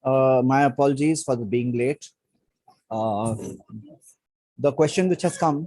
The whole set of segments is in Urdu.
My apologies for being late. The question which has come.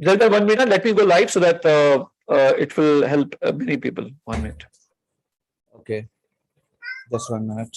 Just 1 minute, let me go live so that it will help many people. 1 minute. Okay. Just 1 minute.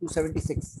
276,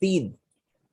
3,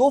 2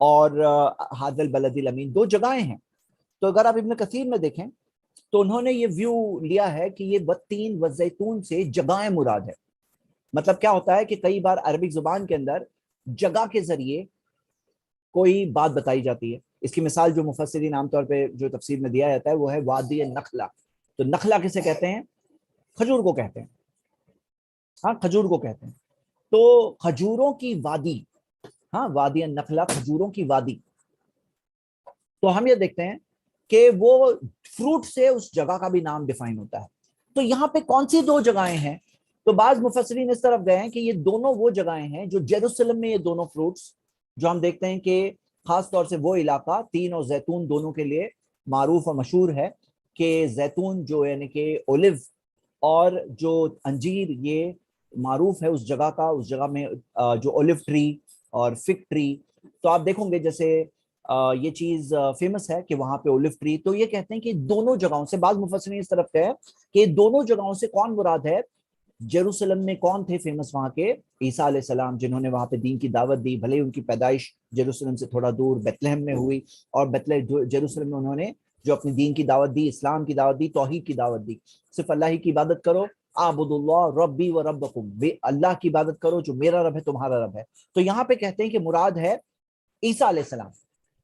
اور حاذل بلد الامین 2 جگہیں ہیں. تو اگر آپ ابن کثیر میں دیکھیں تو انہوں نے یہ ویو لیا ہے کہ یہ والتین والزیتون سے جگہیں مراد ہے. مطلب کیا ہوتا ہے کہ کئی بار عربک زبان کے اندر جگہ کے ذریعے کوئی بات بتائی جاتی ہے. اس کی مثال جو مفسرین عام طور پہ جو تفسیر میں دیا جاتا ہے وہ ہے وادی النخلا. تو نخلا کسے کہتے ہیں؟ کھجور کو کہتے ہیں. ہاں کھجور کو کہتے ہیں. تو کھجوروں کی وادی, ہاں وادی النخلا کھجوروں کی وادی. تو ہم یہ دیکھتے ہیں کہ وہ فروٹ سے اس جگہ کا بھی نام ڈیفائن ہوتا ہے. تو یہاں پہ کون سی 2 جگہیں ہیں؟ تو بعض مفسرین اس طرف گئے ہیں کہ یہ دونوں وہ جگہیں ہیں جو جیروسلم میں یہ دونوں فروٹس جو ہم دیکھتے ہیں کہ خاص طور سے وہ علاقہ تین اور زیتون دونوں کے لیے معروف اور مشہور ہے کہ زیتون جو یعنی کہ اولیو اور جو انجیر یہ معروف ہے اس جگہ کا. اس جگہ میں جو اولیو ٹری اور فگ ٹری, تو آپ دیکھو گے جیسے یہ چیز فیمس ہے کہ وہاں پہ اولیو ٹری. تو یہ کہتے ہیں کہ دونوں جگہوں سے, بعض مفسرین اس طرف ہے کہ دونوں جگہوں سے کون مراد ہے. جیروسلم میں کون تھے فیمس وہاں کے؟ عیسیٰ علیہ السلام, جنہوں نے وہاں پہ دین کی دعوت دی. بھلے ان کی پیدائش جیروسلم سے تھوڑا دور بیتلہم میں ہوئی, اور جیروسلم میں انہوں نے جو اپنی دین کی دعوت دی, اسلام کی دعوت دی, توحید کی دعوت دی. صرف اللہ ہی کی عبادت کرو, اعبدوا اللہ ربی و ربکم, اللہ کی عبادت کرو جو میرا رب ہے تمہارا رب ہے. تو یہاں پہ کہتے ہیں کہ مراد ہے عیسیٰ علیہ السلام.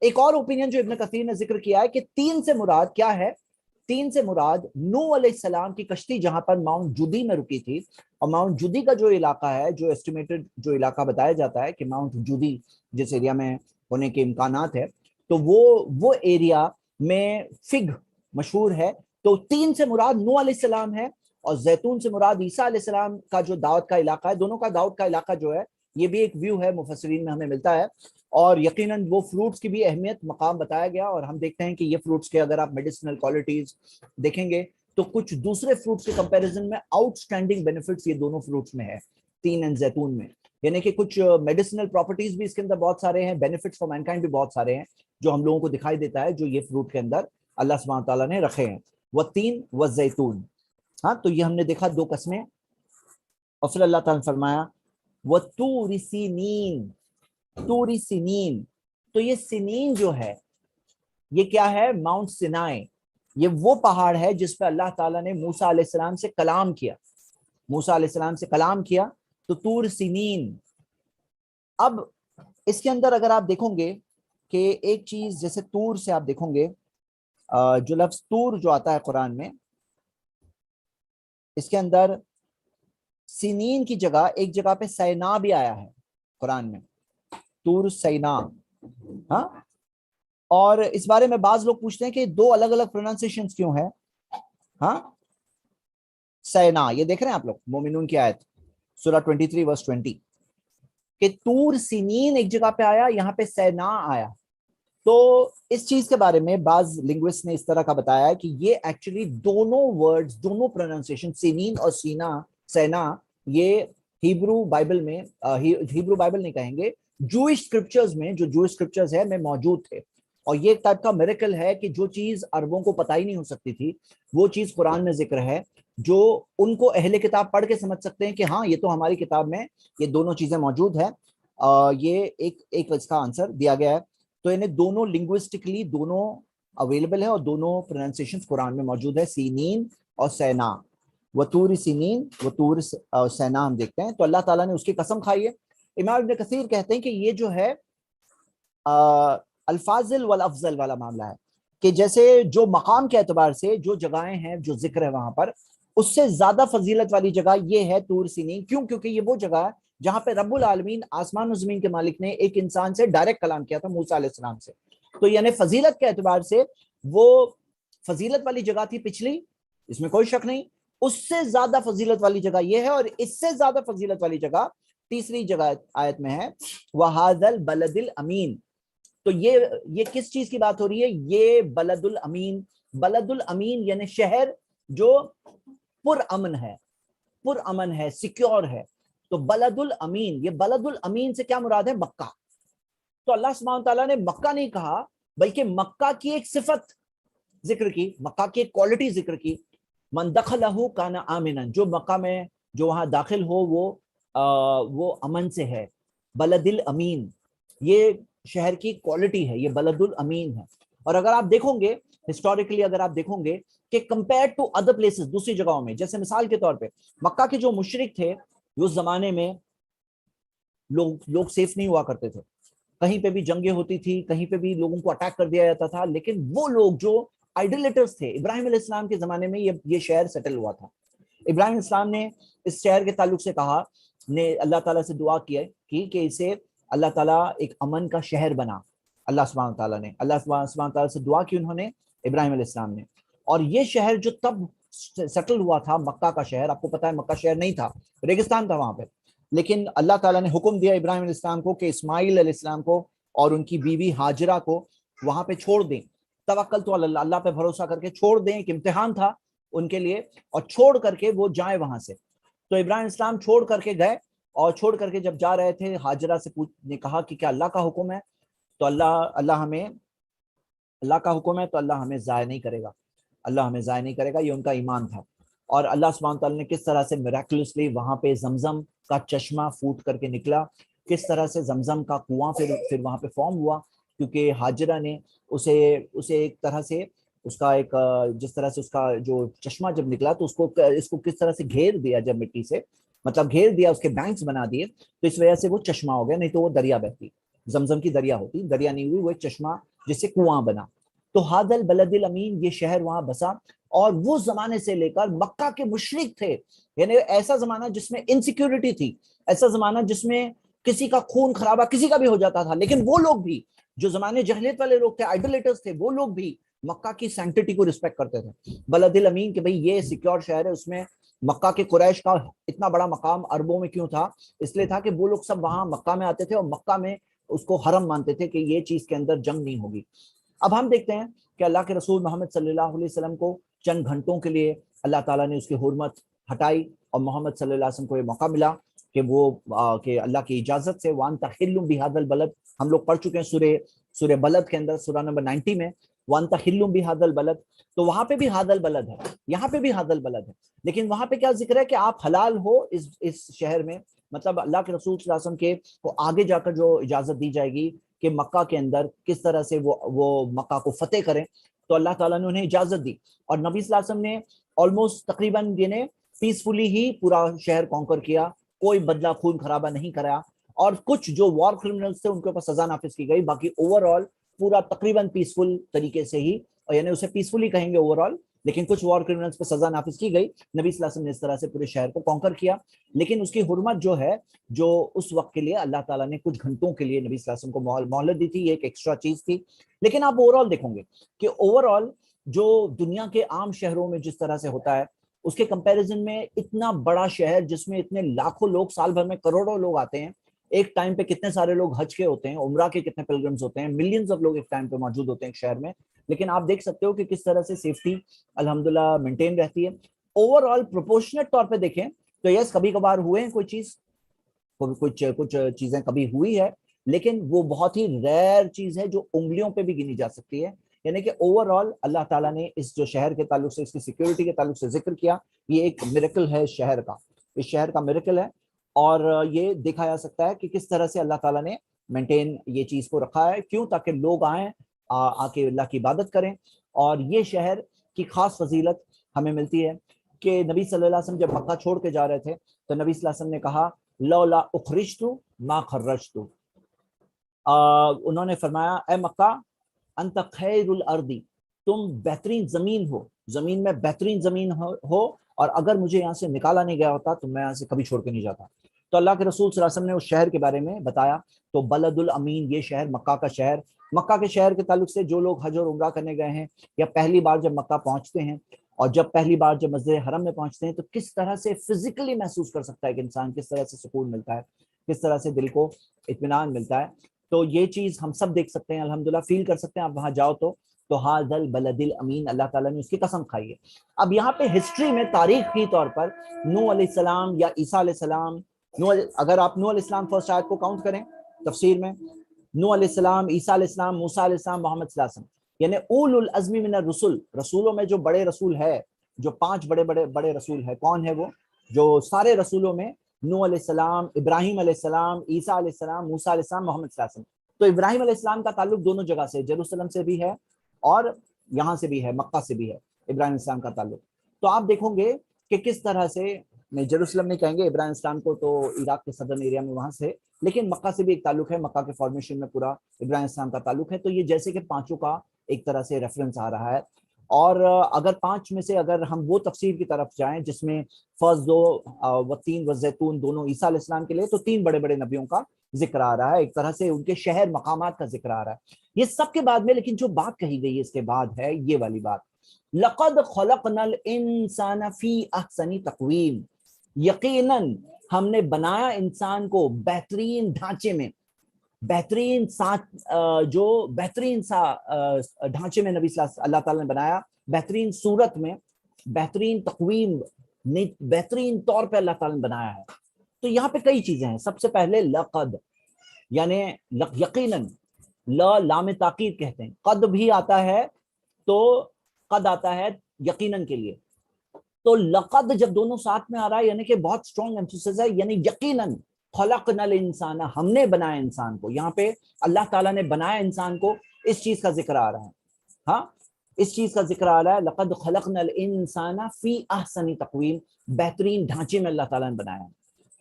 ایک اور اوپینین جو ابن کثیر نے ذکر کیا ہے کہ 3 سے مراد کیا ہے؟ 3 سے مراد نوح علیہ السلام کی کشتی جہاں پر ماؤنٹ جودی میں رکی تھی, اور ماؤنٹ جودی کا جو علاقہ ہے, جو ایسٹیمیٹڈ جو علاقہ بتایا جاتا ہے کہ ماؤنٹ جودی جس ایریا میں ہونے کے امکانات ہے, تو وہ ایریا میں فگ مشہور ہے. تو 3 سے مراد نوح علیہ السلام ہے, اور زیتون سے مراد عیسیٰ علیہ السلام کا جو دعوت کا علاقہ ہے. دونوں کا دعوت کا علاقہ جو ہے یہ بھی ایک ویو ہے مفسرین میں ہمیں ملتا ہے. اور یقیناً وہ فروٹس کی بھی اہمیت مقام بتایا گیا, اور ہم دیکھتے ہیں کہ یہ فروٹس کے اگر آپ میڈیسنل کوالٹیز دیکھیں گے تو کچھ دوسرے فروٹس کے کمپیریزن میں آؤٹ سٹینڈنگ بینیفٹس یہ دونوں فروٹس میں ہے, تین اینڈ زیتون میں. یعنی کہ کچھ میڈیسنل پراپرٹیز بھی اس کے اندر بہت سارے ہیں, بینیفٹس فار مینکائنڈ بھی بہت سارے ہیں جو ہم لوگوں کو دکھائی دیتا ہے جو یہ فروٹ کے اندر اللہ سبحانہ تعالیٰ نے رکھے ہیں. والتین والزیتون, ہاں تو یہ ہم نے دیکھا 2 قسمیں. اور پھر اللہ تعالیٰ نے فرمایا وَالطُّورِ سِنِينَ, طور سنین. تو یہ سنین جو ہے یہ کیا ہے؟ ماؤنٹ سینائی. یہ وہ پہاڑ ہے جس پہ اللہ تعالیٰ نے موسیٰ علیہ السلام سے کلام کیا, موسیٰ علیہ السلام سے کلام کیا. تو طور سنین. اب اس کے اندر اگر آپ دیکھو گے کہ ایک چیز جیسے طور سے آپ دیکھو گے جو لفظ طور جو آتا ہے قرآن میں, اس کے اندر سنین کی جگہ ایک جگہ پہ سینا بھی آیا ہے قرآن میں, طور سینا. ہاں, اور اس بارے میں بعض لوگ پوچھتے ہیں کہ 2 الگ الگ پروننسیشنز کیوں ہیں. ہاں سینا, یہ دیکھ رہے ہیں آپ لوگ مومنون کی آیت سورہ 23 ورس 20 کہ طور سنین ایک جگہ پہ آیا, یہاں پہ سینا آیا. تو اس چیز کے بارے میں بعض لنگوسٹ نے اس طرح کا بتایا ہے کہ یہ ایکچولی دونوں ورڈز, دونوں پروننسیشن سنین اور سینا یہ ہیبرو بائبل میں, ہیبرو بائبل نہیں کہیں گے, جوئش اسکرپچرز میں, جو جوئش اسکرپچرز ہے میں موجود تھے. اور یہ ایک ٹائپ کا میریکل ہے کہ جو چیز عربوں کو پتہ ہی نہیں ہو سکتی تھی وہ چیز قرآن میں ذکر ہے, جو ان کو اہل کتاب پڑھ کے سمجھ سکتے ہیں کہ ہاں یہ تو ہماری کتاب میں یہ دونوں چیزیں موجود ہیں. یہ ایک اس کا آنسر دیا گیا ہے. تو انہیں دونوں لنگوسٹکلی دونوں اویلیبل ہے اور دونوں پروننسیشن قرآن میں موجود ہے, سینین اور سینا. وطور سنین وطور سینا ہم دیکھتے ہیں. تو اللہ تعالیٰ نے اس کی قسم کھائی ہے. امام ابن کثیر کہتے ہیں کہ یہ جو ہے الفاظل والافضل والا معاملہ ہے کہ جیسے جو مقام کے اعتبار سے جو جگہیں ہیں جو ذکر ہے وہاں پر, اس سے زیادہ فضیلت والی جگہ یہ ہے طور سنین. کیوں؟ کیونکہ یہ وہ جگہ ہے جہاں پہ رب العالمین آسمان و زمین کے مالک نے ایک انسان سے ڈائریکٹ کلام کیا تھا, موسیٰ علیہ السلام سے. تو یعنی فضیلت کے اعتبار سے وہ فضیلت والی جگہ تھی پچھلی, اس میں کوئی شک نہیں. اس سے زیادہ فضیلت والی جگہ یہ ہے, اور اس سے زیادہ فضیلت والی جگہ تیسری جگہ آیت میں ہے وَهَذَا الْبَلَدِ الْأَمِينَ. تو یہ کس چیز کی بات ہو رہی ہے؟ یہ بلد الامین. بلد الامین یعنی شہر جو پر امن ہے, پر امن ہے, سیکیور ہے. تو بلد الامین, یہ بلد الامین سے کیا مراد ہے؟ مکہ. تو اللہ سبحانہ تعالیٰ نے مکہ نہیں کہا بلکہ مکہ کی ایک صفت ذکر کی, مکہ کی ایک کوالٹی ذکر کی. من دخلہ کان آمنا, جو مکہ میں جو وہاں داخل ہو وہ امن سے ہے. بلد الامین, یہ شہر کی کوالٹی ہے، یہ بلد الامین ہے. اور اگر آپ دیکھو گے ہسٹوریکلی، اگر آپ دیکھو گے کہ کمپیئر ٹو ادر پلیسز، دوسری جگہوں میں، جیسے مثال کے طور پہ مکہ کے جو مشرک تھے اس زمانے میں لوگ سیف نہیں ہوا کرتے تھے، کہیں پہ بھی جنگیں ہوتی تھی، کہیں پہ بھی لوگوں کو اٹیک کر دیا جاتا تھا. لیکن وہ لوگ جو آئیڈولیٹرز تھے، ابراہیم علیہ السلام کے زمانے میں یہ شہر سیٹل ہوا تھا. ابراہیم علیہ السلام نے اس شہر کے تعلق سے کہا، نے اللہ تعالیٰ سے دعا کی کہ اسے اللہ تعالیٰ ایک امن کا شہر بنا. اللہ سبحانہ تعالیٰ نے، اللہ سبحانہ تعالیٰ سے دعا کی انہوں نے، ابراہیم علیہ السلام نے. اور یہ شہر جو تب سیٹل ہوا تھا، مکہ کا شہر، آپ کو پتا ہے مکہ شہر نہیں تھا، ریگستان تھا وہاں پہ. لیکن اللہ تعالیٰ نے حکم دیا ابراہیم علیہ السلام کو کہ اسماعیل علیہ السلام کو اور ان کی بیوی ہاجرہ کو وہاں پہ چھوڑ دیں. توکل تو اللہ، اللہ پہ بھروسہ کر کے چھوڑ دیں. ایک امتحان تھا ان کے لیے، اور چھوڑ کر کے وہ جائیں وہاں سے. تو ابراہیم علیہ السلام چھوڑ کر کے گئے، اور چھوڑ کر کے جب جا رہے تھے، ہاجرہ سے نے کہا کہ کیا اللہ کا حکم ہے تو اللہ کا حکم ہے تو اللہ ہمیں ضائع نہیں کرے گا، اللہ ہمیں ضائع نہیں کرے گا. یہ ان کا ایمان تھا. اور اللہ سبحانہ تعالیٰ نے کس طرح سے میریکولسلی وہاں پہ زمزم کا چشمہ پھوٹ کر کے نکلا، کس طرح سے زمزم کا کنواں پھر وہاں پہ فارم ہوا، کیونکہ ہاجرہ نے اسے ایک طرح سے اس کا ایک جس طرح سے اس کا جو چشمہ جب نکلا تو اس کو کس طرح سے گھیر دیا، جب مٹی سے مطلب گھیر دیا، اس کے بینکس بنا دیے، تو اس وجہ سے وہ چشمہ ہو گیا. نہیں تو وہ دریا بہتی، زمزم کی دریا ہوتی، دریا نہیں ہوئی، وہ ایک چشمہ جس سے کنواں بنا. تو ہاد البلد الامین، یہ شہر وہاں بسا. اور وہ زمانے سے لے کر مکہ کے مشرک تھے، یعنی ایسا زمانہ جس میں انسیکیورٹی تھی، ایسا زمانہ جس میں کسی کا خون خرابہ کسی کا بھی ہو جاتا تھا، لیکن وہ لوگ بھی جو زمانے جہلیت والے لوگ تھے، آئیڈولیٹرز تھے، وہ لوگ بھی مکہ کی سینکٹیٹی کو رسپیکٹ کرتے تھے. بلد الامین کہ بھئی یہ سیکیور شہر ہے. اس میں مکہ کے قریش کا اتنا بڑا مقام عربوں میں کیوں تھا؟ اس لیے تھا کہ وہ لوگ سب وہاں مکہ میں آتے تھے اور مکہ میں اس کو حرم مانتے تھے کہ یہ چیز کے اندر جنگ نہیں ہوگی. اب ہم دیکھتے ہیں کہ اللہ کے رسول محمد صلی اللہ علیہ وسلم کو چند گھنٹوں کے لیے اللہ تعالیٰ نے اس کی حرمت ہٹائی، اور محمد صلی اللہ علیہ وسلم کو یہ موقع ملا کہ وہ کہ اللہ کی اجازت سے وَأَنْتَ حِلٌّ بِهَذَا الْبَلَدِ، ہم لوگ پڑھ چکے ہیں سورہ بلد کے اندر، سورہ نمبر 90 میں وَأَنْتَ حِلٌّ بِهَذَا الْبَلَدِ. تو وہاں پہ بھی ہاد البلد ہے، یہاں پہ بھی ہاد البلد ہے، لیکن وہاں پہ کیا ذکر ہے کہ آپ حلال ہو اس شہر میں. مطلب اللہ کے رسول صلی اللہ علیہ وسلم کے کو آگے جا کر جو اجازت دی جائے گی کہ مکہ کے اندر کس طرح سے وہ مکہ کو فتح کریں، تو اللہ تعالیٰ نے انہیں اجازت دی. اور نبی صلی اللہ علیہ وسلم نے آلموسٹ تقریباً پیسفلی ہی پورا شہر کانکر کیا، کوئی بدلہ خون خرابہ نہیں کرا. اور کچھ جو وار کرمنلز تھے ان کے اوپر سزا نافذ کی گئی، باقی اوور آل پورا تقریباً پیسفل طریقے سے ہی، یعنی اسے پیسفلی کہیں گے اوور آل، لیکن کچھ وار کرمنلز پہ سزا نافذ کی گئی. نبی صلی اللہ علیہ وسلم نے اس طرح سے پورے شہر کو کانکر کیا. لیکن اس کی حرمت جو ہے، جو اس وقت کے لیے اللہ تعالیٰ نے کچھ گھنٹوں کے لیے نبی صلی اللہ علیہ وسلم کو مہلت دی تھی، یہ ایک ایکسٹرا چیز تھی. لیکن آپ اوور آل دیکھیں گے کہ اوور آل جو دنیا کے عام شہروں میں جس طرح سے ہوتا ہے، اس کے کمپیریزن میں اتنا بڑا شہر جس میں اتنے لاکھوں لوگ سال بھر میں کروڑوں لوگ آتے ہیں، ایک ٹائم پہ کتنے سارے لوگ حج کے ہوتے ہیں، عمرہ کے کتنے پلگرمز ہوتے ہیں، ملینز آف لوگ ایک ٹائم پہ موجود ہوتے ہیں ایک شہر میں. لیکن آپ دیکھ سکتے ہو کہ کس طرح سے سیفٹی الحمدللہ مینٹین رہتی ہے. اوور آل پروپورشنٹ طور پہ دیکھیں تو یس کبھی کبھار ہوئے ہیں کوئی چیز، کچھ چیزیں کبھی ہوئی ہے، لیکن وہ بہت ہی ریئر چیز ہے جو انگلیوں پہ بھی گنی جا سکتی ہے. یعنی کہ اوور آل اللہ تعالیٰ نے اس جو شہر کے تعلق سے، اس کی سیکیورٹی کے تعلق سے ذکر کیا، یہ ایک میریکل ہے شہر کا، اس شہر کا میریکل ہے. اور یہ دیکھا جا سکتا ہے کہ کس طرح سے اللہ تعالیٰ نے مینٹین یہ چیز کو رکھا ہے. کیوں؟ تاکہ لوگ آئیں، آ کے اللہ کی عبادت کریں. اور یہ شہر کی خاص فضیلت ہمیں ملتی ہے کہ نبی صلی اللہ علیہ وسلم جب مکہ چھوڑ کے جا رہے تھے تو نبی صلی اللہ علیہ وسلم نے کہا لولا اخرجت ما خرجت، انہوں نے فرمایا اے مکہ انت خیر الارض، تم بہترین زمین ہو، زمین میں بہترین زمین ہو، اور اگر مجھے یہاں سے نکالا نہیں گیا ہوتا تو میں یہاں سے کبھی چھوڑ کے نہیں جاتا. تو اللہ کے رسول صلی اللہ علیہ وسلم نے اس شہر کے بارے میں بتایا. تو بلد الامین یہ شہر، مکہ کا شہر، مکہ کے شہر کے تعلق سے جو لوگ حج اور عمرہ کرنے گئے ہیں یا پہلی بار جب مکہ پہنچتے ہیں، اور جب پہلی بار جب مسجد حرم میں پہنچتے ہیں، تو کس طرح سے فزیکلی محسوس کر سکتا ہے کہ انسان کس طرح سے سکون ملتا ہے، کس طرح سے دل کو اطمینان ملتا ہے. تو یہ چیز ہم سب دیکھ سکتے ہیں الحمدللہ، فیل کر سکتے ہیں. آپ وہاں جاؤ تو ہاذ البلد الامین، اللہ تعالیٰ نے اس کی قسم کھائی ہے. اب یہاں پہ ہسٹری میں تاریخ کی طور پر نوح علیہ السلام یا عیسیٰ علیہ السلام، اگر آپ نوح علیہ السلام فرسٹ آیت کو کاؤنٹ کریں تفسیر میں، نوح علیہ السلام، عیسیٰ علیہ السلام، موسیٰ علیہ السلام، محمد صلی اللہ علیہ وسلم، یعنی اول العزم من الرسل، رسولوں میں جو بڑے رسول ہے، جو 5 بڑے رسول ہے، کون ہے وہ؟ جو سارے رسولوں میں نوح علیہ السلام، ابراہیم علیہ السلام، عیسیٰ علیہ السلام، موسیٰ علیہ السلام، محمد صلی اللہ علیہ وسلم، تو ابراہیم علیہ السلام کا تعلق دونوں جگہ سے، جیروسلم سے بھی ہے اور یہاں سے بھی ہے، مکہ سے بھی ہے ابراہیم علیہ السلام کا تعلق. تو آپ دیکھو گے کہ کس طرح سے، میں جیروسلم نہیں کہیں گے، ابراہیم علیہ السلام کو تو عراق کے صدرن ایریا میں وہاں سے، لیکن مکہ سے بھی ایک تعلق ہے، مکہ کے فارمیشن میں پورا ابراہیم علیہ السلام کا تعلق ہے. تو یہ جیسے کہ پانچوں کا ایک طرح سے ریفرنس آ رہا ہے. اور اگر پانچ میں سے اگر ہم وہ تفسیر کی طرف جائیں جس میں فرض دو و تین و زیتون دونوں عیسیٰ علیہ السلام کے لیے، تو تین بڑے بڑے نبیوں کا ذکر آ رہا ہے، ایک طرح سے ان کے شہر مقامات کا ذکر آ رہا ہے. یہ سب کے بعد میں لیکن جو بات کہی گئی ہے اس کے بعد ہے یہ والی بات، لقد خلقنا الانسان فی احسن تقویم، یقیناً ہم نے بنایا انسان کو بہترین ڈھانچے میں، بہترین جو بہترین سا ڈھانچے میں نبی اللہ تعالیٰ نے بنایا، بہترین صورت میں، بہترین تقویم، بہترین طور پہ اللہ تعالیٰ نے بنایا ہے. تو یہاں پہ کئی چیزیں ہیں. سب سے پہلے لقد، یعنی یقیناً، لام تاکید کہتے ہیں، قد بھی آتا ہے تو قد آتا ہے یقیناً کے لیے. تو لقد جب دونوں ساتھ میں آ رہا ہے یعنی کہ بہت اسٹرانگ ایمفیسس ہے، یعنی یقیناً خلقنا الانسان، ہم نے بنایا انسان کو. یہاں پہ اللہ تعالیٰ نے بنایا انسان کو، اس چیز کا ذکر آ رہا ہے. ہاں، اس چیز کا ذکر آ رہا ہے، لقد خلقنا الانسان فی احسن تقویم، بہترین ڈھانچے میں اللہ تعالیٰ نے بنایا.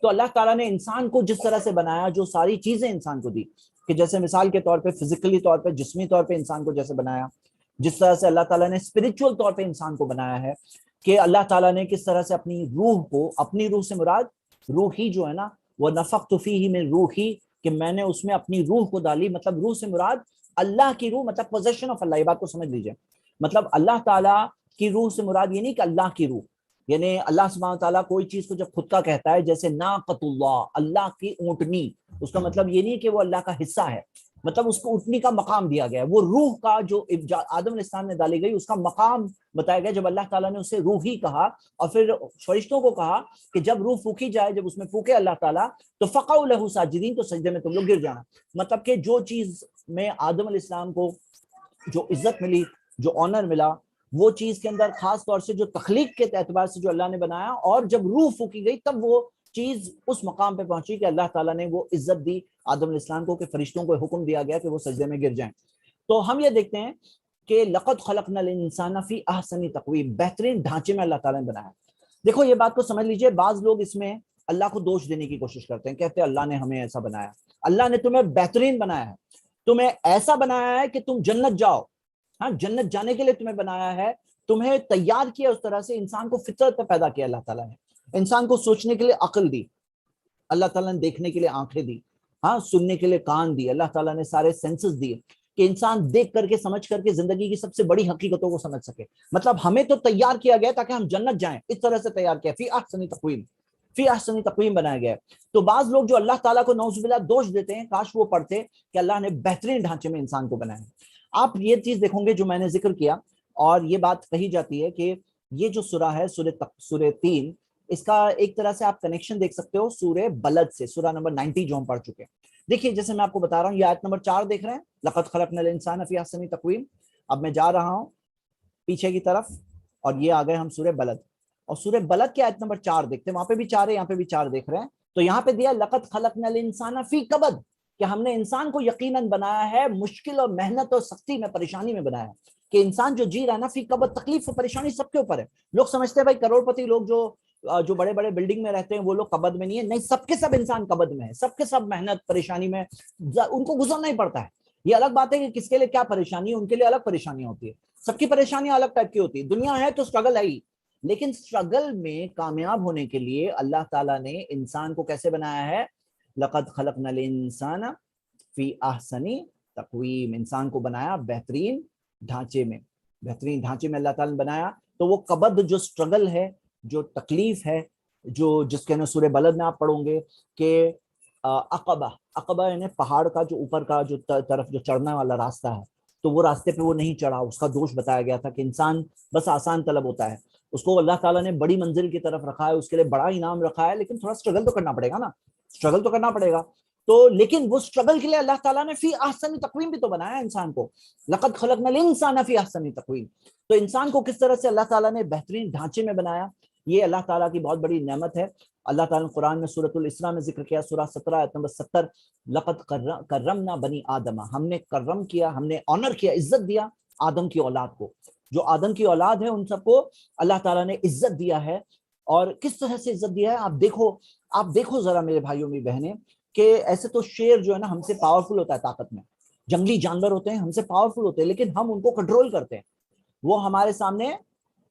تو اللہ تعالیٰ نے انسان کو جس طرح سے بنایا، جو ساری چیزیں انسان کو دی، کہ جیسے مثال کے طور پہ فزیکلی طور پہ، جسمی طور پہ انسان کو جیسے بنایا، جس طرح سے اللہ تعالیٰ نے اسپرچول طور پہ انسان کو بنایا ہے، کہ اللہ تعالیٰ نے کس طرح سے اپنی روح کو، اپنی روح سے مراد روح ہی جو ہے نا، وہ نفخت فیہ من روحی، کہ میں نے اس میں اپنی روح کو ڈالی. مطلب روح سے مراد اللہ کی روح، مطلب پوزیشن آف اللہ. یہ بات کو سمجھ لیجئے، مطلب اللہ تعالیٰ کی روح سے مراد یہ نہیں کہ اللہ کی روح، یعنی اللہ سبحانہ وتعالیٰ کوئی چیز کو جب خود کا کہتا ہے، جیسے ناقۃ اللہ، اللہ کی اونٹنی، اس کا مطلب یہ نہیں کہ وہ اللہ کا حصہ ہے، مطلب اس کو اونٹنی کا مقام دیا گیا ہے. وہ روح کا جو آدم علیہ السلام نے ڈالی گئی، اس کا مقام بتایا گیا. جب اللہ تعالیٰ نے اسے روح ہی کہا، اور پھر فرشتوں کو کہا کہ جب روح پھونکی جائے، جب اس میں پھونکے اللہ تعالیٰ، تو فقعوا لہ ساجدین، تو سجدے میں تم لوگ گر جانا. مطلب کہ جو چیز میں آدم علیہ السلام کو جو عزت ملی، جو آنر ملا، وہ چیز کے اندر خاص طور سے جو تخلیق کے اعتبار سے جو اللہ نے بنایا، اور جب روح پھونکی گئی تب وہ چیز اس مقام پہ پہنچی کہ اللہ تعالیٰ نے وہ عزت دی آدم علیہ السلام کو، کہ فرشتوں کو حکم دیا گیا کہ وہ سجدے میں گر جائیں. تو ہم یہ دیکھتے ہیں کہ لقد خلقنا الانسان فی احسن تقویم، بہترین ڈھانچے میں اللہ تعالیٰ نے بنایا. دیکھو یہ بات کو سمجھ لیجئے، بعض لوگ اس میں اللہ کو دوش دینے کی کوشش کرتے ہیں، کہتے ہیں اللہ نے ہمیں ایسا بنایا. اللہ نے تمہیں بہترین بنایا ہے، تمہیں ایسا بنایا ہے کہ تم جنت جاؤ. ہاں، جنت جانے کے لیے تمہیں بنایا ہے، تمہیں تیار کیا اس طرح سے. انسان کو فطرت پہ پیدا کیا اللہ تعالیٰ نے، انسان کو سوچنے کے لیے عقل دی اللہ تعالیٰ نے، دیکھنے کے لیے آنکھیں دی، ہاں، سننے کے لیے کان دی اللہ تعالیٰ نے، سارے سینسز دیے کہ انسان دیکھ کر کے، سمجھ کر کے زندگی کی سب سے بڑی حقیقتوں کو سمجھ سکے. مطلب ہمیں تو تیار کیا گیا تاکہ ہم جنت جائیں، اس طرح سے تیار کیا، فی احسن تقویم، فی احسن تقویم بنایا گیا ہے. تو بعض لوگ جو اللہ تعالیٰ کو نعوذ باللہ دوش دیتے ہیں، کاش وہ پڑھتے کہ اللہ نے بہترین ڈھانچے میں انسان کو بنایا. آپ یہ چیز دیکھو گے جو میں نے ذکر کیا، اور یہ بات کہی جاتی ہے کہ یہ جو سورہ ہے، سورہ 3، اس کا ایک طرح سے آپ کنیکشن دیکھ سکتے ہو سورہ بلد سے، سورہ نمبر 90 جو ہم پڑھ چکے ہیں. دیکھیے جیسے میں آپ کو بتا رہا ہوں، یہ آیت نمبر 4 دیکھ رہے ہیں، لقد خلقنا الانسان فی احسن تقویم. اب میں جا رہا ہوں پیچھے کی طرف، اور یہ آ گئے ہم سورہ بلد، اور سورہ بلد کی آیت نمبر 4 دیکھتے ہیں. وہاں پہ بھی 4 ہے، یہاں پہ بھی 4 دیکھ رہے ہیں. تو یہاں پہ دیا لقد خلقنا الانسان فی کبد، کہ ہم نے انسان کو یقیناً بنایا ہے مشکل اور محنت اور سختی میں، پریشانی میں بنایا ہے. کہ انسان جو جی رہا ہے نا، فی کبد، تکلیف اور پریشانی سب کے اوپر ہے. لوگ سمجھتے ہیں بھائی کروڑ پتی لوگ جو بڑے بڑے بلڈنگ میں رہتے ہیں وہ لوگ قبض میں نہیں ہے. نہیں، سب کے سب انسان قبض میں ہے، سب کے سب محنت پریشانی میں ان کو گزرنا ہی پڑتا ہے. یہ الگ بات ہے کہ کس کے لیے کیا پریشانی ہے، ان کے لیے الگ پریشانیاں ہوتی ہے، سب کی پریشانیاں الگ ٹائپ کی ہوتی ہے. دنیا ہے تو اسٹرگل ہے ہی، لیکن اسٹرگل میں کامیاب ہونے کے لیے اللہ تعالیٰ نے انسان کو کیسے بنایا ہے؟ لقد خلقنا الانسان فی احسن تقویم، انسان کو بنایا بہترین ڈھانچے میں، بہترین ڈھانچے میں اللہ تعالیٰ نے بنایا. تو وہ قبض، جو اسٹرگل ہے، جو تکلیف ہے، جو جس کے نا سورہ بلد میں آپ پڑھو گے کہ عقبہ یعنی پہاڑ کا جو اوپر کا جو طرف جو چڑھنے والا راستہ ہے، تو وہ راستے پہ وہ نہیں چڑھا. اس کا دوش بتایا گیا تھا کہ انسان بس آسان طلب ہوتا ہے، اس کو اللہ تعالیٰ نے بڑی منزل کی طرف رکھا ہے، اس کے لیے بڑا انعام رکھا ہے، لیکن تھوڑا اسٹرگل تو کرنا پڑے گا نا، اسٹرگل تو کرنا پڑے گا. تو لیکن وہ اسٹرگل کے لیے اللہ تعالیٰ نے فی احسن تقویم بھی تو بنایا انسان کو. لقد خلقنا الانسان فی احسن تقویم. تو انسان کو کس طرح سے اللہ تعالیٰ نے بہترین ڈھانچے میں بنایا، یہ اللہ تعالیٰ کی بہت بڑی نعمت ہے. اللہ تعالیٰ نے قرآن میں سورۃ الاسراء میں ذکر کیا, سورہ 17 آیت نمبر 70, لقد کرمنا بنی آدم, ہم نے کرم کیا, ہم نے آنر کیا, عزت دیا آدم کی اولاد کو. جو آدم کی اولاد ہے ان سب کو اللہ تعالیٰ نے عزت دیا ہے. اور کس طرح سے عزت دیا ہے آپ دیکھو ذرا میرے بھائیوں میری بہنیں, کہ ایسے تو شیر جو ہے نا ہم سے پاورفل ہوتا ہے طاقت میں, جنگلی جانور ہوتے ہیں ہم سے پاورفل ہوتے ہیں, لیکن ہم ان کو کنٹرول کرتے ہیں. وہ ہمارے سامنے,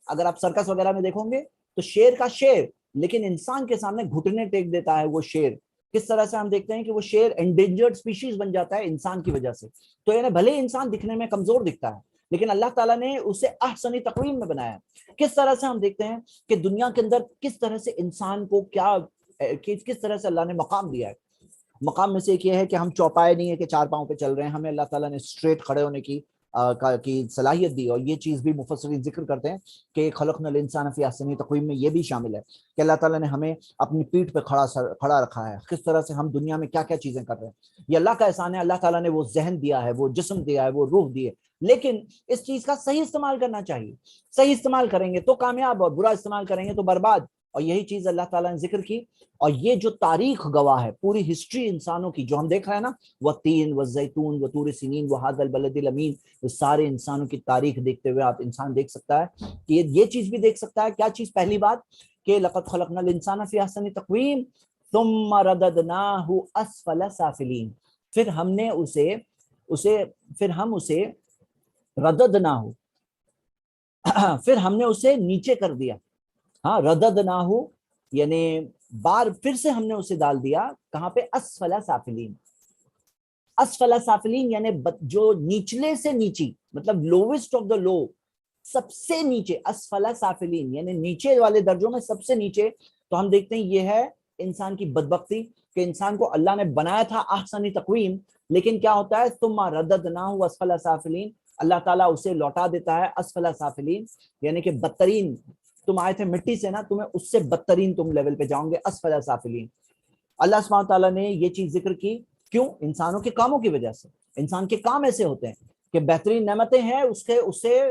اگر آپ سرکس وغیرہ میں دیکھو گے تو شیر کا شیر, لیکن انسان کے سامنے گھٹنے ٹیک دیتا ہے وہ شیر. کس طرح سے ہم دیکھتے ہیں کہ وہ شیر انڈینجرڈ سپیشیز بن جاتا ہے انسان کی وجہ سے. تو یعنی بھلے انسان دکھنے میں کمزور دکھتا ہے, لیکن اللہ تعالیٰ نے اسے احسنی تقویم میں بنایا. کس طرح سے ہم دیکھتے ہیں کہ دنیا کے اندر کس طرح سے انسان کو کس طرح سے اللہ نے مقام دیا ہے. مقام میں سے ایک یہ ہے کہ ہم چوپائے نہیں ہے کہ 4 پاؤں پہ چل رہے ہیں, ہمیں اللہ تعالیٰ نے اسٹریٹ کھڑے ہونے کی صلاحیت دی. اور یہ چیز بھی مفسرین ذکر کرتے ہیں کہ خلقنا الانسان فی احسن تقویم میں یہ بھی شامل ہے کہ اللہ تعالیٰ نے ہمیں اپنی پیٹھ پہ کھڑا رکھا ہے. کس طرح سے ہم دنیا میں کیا کیا چیزیں کر رہے ہیں, یہ اللہ کا احسان ہے. اللہ تعالیٰ نے وہ ذہن دیا ہے, وہ جسم دیا ہے, وہ روح دی ہے, لیکن اس چیز کا صحیح استعمال کرنا چاہیے. صحیح استعمال کریں گے تو کامیاب, اور برا استعمال کریں گے تو برباد. اور یہی چیز اللہ تعالیٰ نے ذکر کی. اور یہ جو تاریخ گواہ ہے, پوری ہسٹری انسانوں کی جو ہم دیکھ رہے ہیں نا, والتین والزیتون وطور سینین وہذا البلد الامین, سارے انسانوں کی تاریخ دیکھتے ہوئے آپ انسان دیکھ سکتا ہے کہ یہ چیز بھی دیکھ سکتا ہے. کیا چیز؟ پہلی بات کہ لقد خلقنا الانسان فی احسن تقویم ثم رددناہ اسفل سافلین. پھر ہم نے اسے نیچے کر دیا. ہاں, رددناہ یعنی بار پھر سے ہم نے اسے ڈال دیا کہاں پہ؟ اسفل سافلین. اسفل سافلین یعنی جو نیچلے سے نیچی, مطلب لووسٹ آف دا لو, سب سے نیچے. اسفل سافلین یعنی نیچے والے درجوں میں سب سے نیچے. تو ہم دیکھتے ہیں یہ ہے انسان کی بدبختی کہ انسان کو اللہ نے بنایا تھا احسنی تقویم, لیکن کیا ہوتا ہے؟ ثم رددناہ اسفل سافلین, اللہ تعالیٰ اسے لوٹا دیتا ہے اسفل سافلین, یعنی کہ بدترین. تم آئے تھے مٹی سے نا, تمہیں اس سے بدترین تم لیول پہ جاؤں گے, اسفل سافلین. اللہ سبحانہ تعالیٰ نے یہ چیز ذکر کی, کیوں؟ انسانوں کے کاموں کی وجہ سے. انسان کے کام ایسے ہوتے ہیں کہ بہترین نعمتیں ہیں اس سے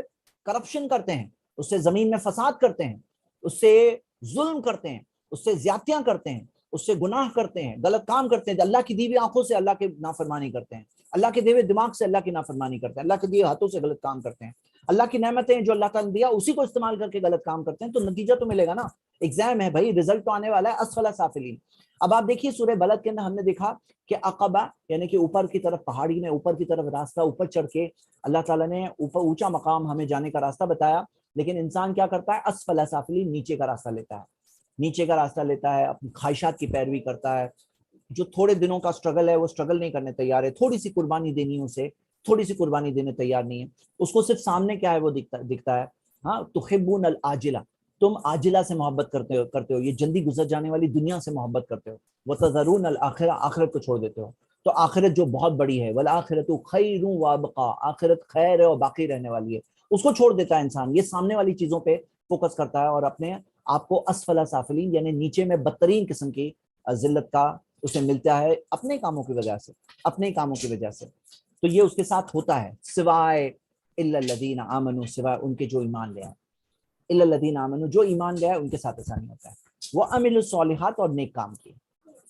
کرپشن کرتے ہیں, اس سے زمین میں فساد کرتے ہیں, اس سے ظلم کرتے ہیں, اس سے زیادتیاں کرتے ہیں, اس سے گناہ کرتے ہیں, غلط کام کرتے ہیں, اللہ کی دی ہوئی آنکھوں سے اللہ کی نافرمانی کرتے ہیں, اللہ کے دیے ہوئے دماغ سے اللہ کی نافرمانی کرتے ہیں, اللہ کے دیے ہاتھوں سے غلط کام کرتے ہیں. اللہ کی نعمتیں جو اللہ تعالیٰ نے دیا اسی کو استعمال کر کے غلط کام کرتے ہیں, تو نتیجہ تو ملے گا نا. ایگزام ہے بھائی, رزلٹ تو آنے والا ہے. اسفل سافلین. اب آپ دیکھیے سورہ بلد کے اندر ہم نے دیکھا کہ عقبہ یعنی کہ اوپر کی طرف پہاڑی میں اوپر کی طرف راستہ, اوپر چڑھ کے اللہ تعالیٰ نے اوپر اونچا مقام ہمیں جانے کا راستہ بتایا, لیکن انسان کیا کرتا ہے؟ اسفل سافلین, نیچے کا راستہ لیتا ہے. نیچے کا راستہ لیتا ہے, اپنی خواہشات کی پیروی کرتا ہے. جو تھوڑے دنوں کا سٹرگل ہے وہ سٹرگل نہیں کرنے تیار ہے, تھوڑی سی قربانی دینی اسے, تھوڑی سی قربانی دینے تیار نہیں ہے. اس کو صرف سامنے کیا ہے وہ دکھتا ہے. ہاں, تحبون العاجلہ, تم عاجلہ سے محبت کرتے ہو, یہ جلدی گزر جانے والی دنیا سے محبت کرتے ہو. وتذرون الآخرہ, آخرت کو چھوڑ دیتے ہو. تو آخرت جو بہت بڑی ہے, والآخرۃ خیر وابقا, آخرت خیر ہے اور باقی رہنے والی ہے, اس کو چھوڑ دیتا ہے انسان. یہ سامنے والی چیزوں پہ فوکس کرتا ہے اور اپنے آپ کو اسفل سافلین یعنی نیچے میں بدترین قسم کی ذلت کا اسے ملتا ہے اپنے کاموں کی وجہ سے, اپنے کاموں کی وجہ سے. تو یہ اس کے ساتھ ہوتا ہے, سوائے الا الذین آمنوا, سوائے ان کے جو ایمان لے آئے. الا الذین آمنوا, جو ایمان لے آئے ان کے ساتھ ایسا نہیں ہوتا ہے. وعملوا الصالحات, اور نیک کام کیے.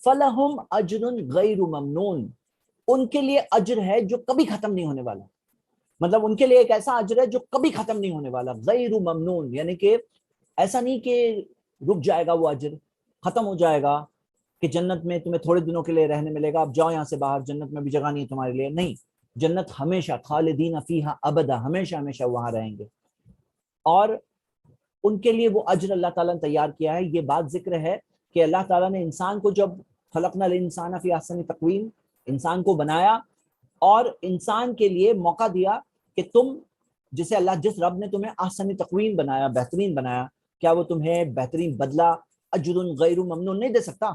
فلہم اجر غیر ممنون, ان کے لیے اجر ہے جو کبھی ختم نہیں ہونے والا. مطلب ان کے لیے ایک ایسا اجر ہے جو کبھی ختم نہیں ہونے والا. غیر ممنون یعنی کہ ایسا نہیں کہ رک جائے گا وہ اجر, ختم ہو جائے گا, کہ جنت میں تمہیں تھوڑے دنوں کے لیے رہنے ملے گا, اب جاؤ یہاں سے باہر, جنت میں بھی جگہ نہیں ہے تمہارے لیے. نہیں, جنت ہمیشہ, خالدین فیہا ابدا, ہمیشہ ہمیشہ وہاں رہیں گے. اور ان کے لیے وہ اجر اللہ تعالیٰ نے تیار کیا ہے. یہ بات ذکر ہے کہ اللہ تعالیٰ نے انسان کو جب خلقنا الانسان فی احسن تقویم, انسان کو بنایا اور انسان کے لیے موقع دیا کہ تم جس رب نے تمہیں احسن تقویم بنایا, بہترین بنایا, کیا وہ تمہیں بہترین بدلہ اجر غیر ممنون نہیں دے سکتا؟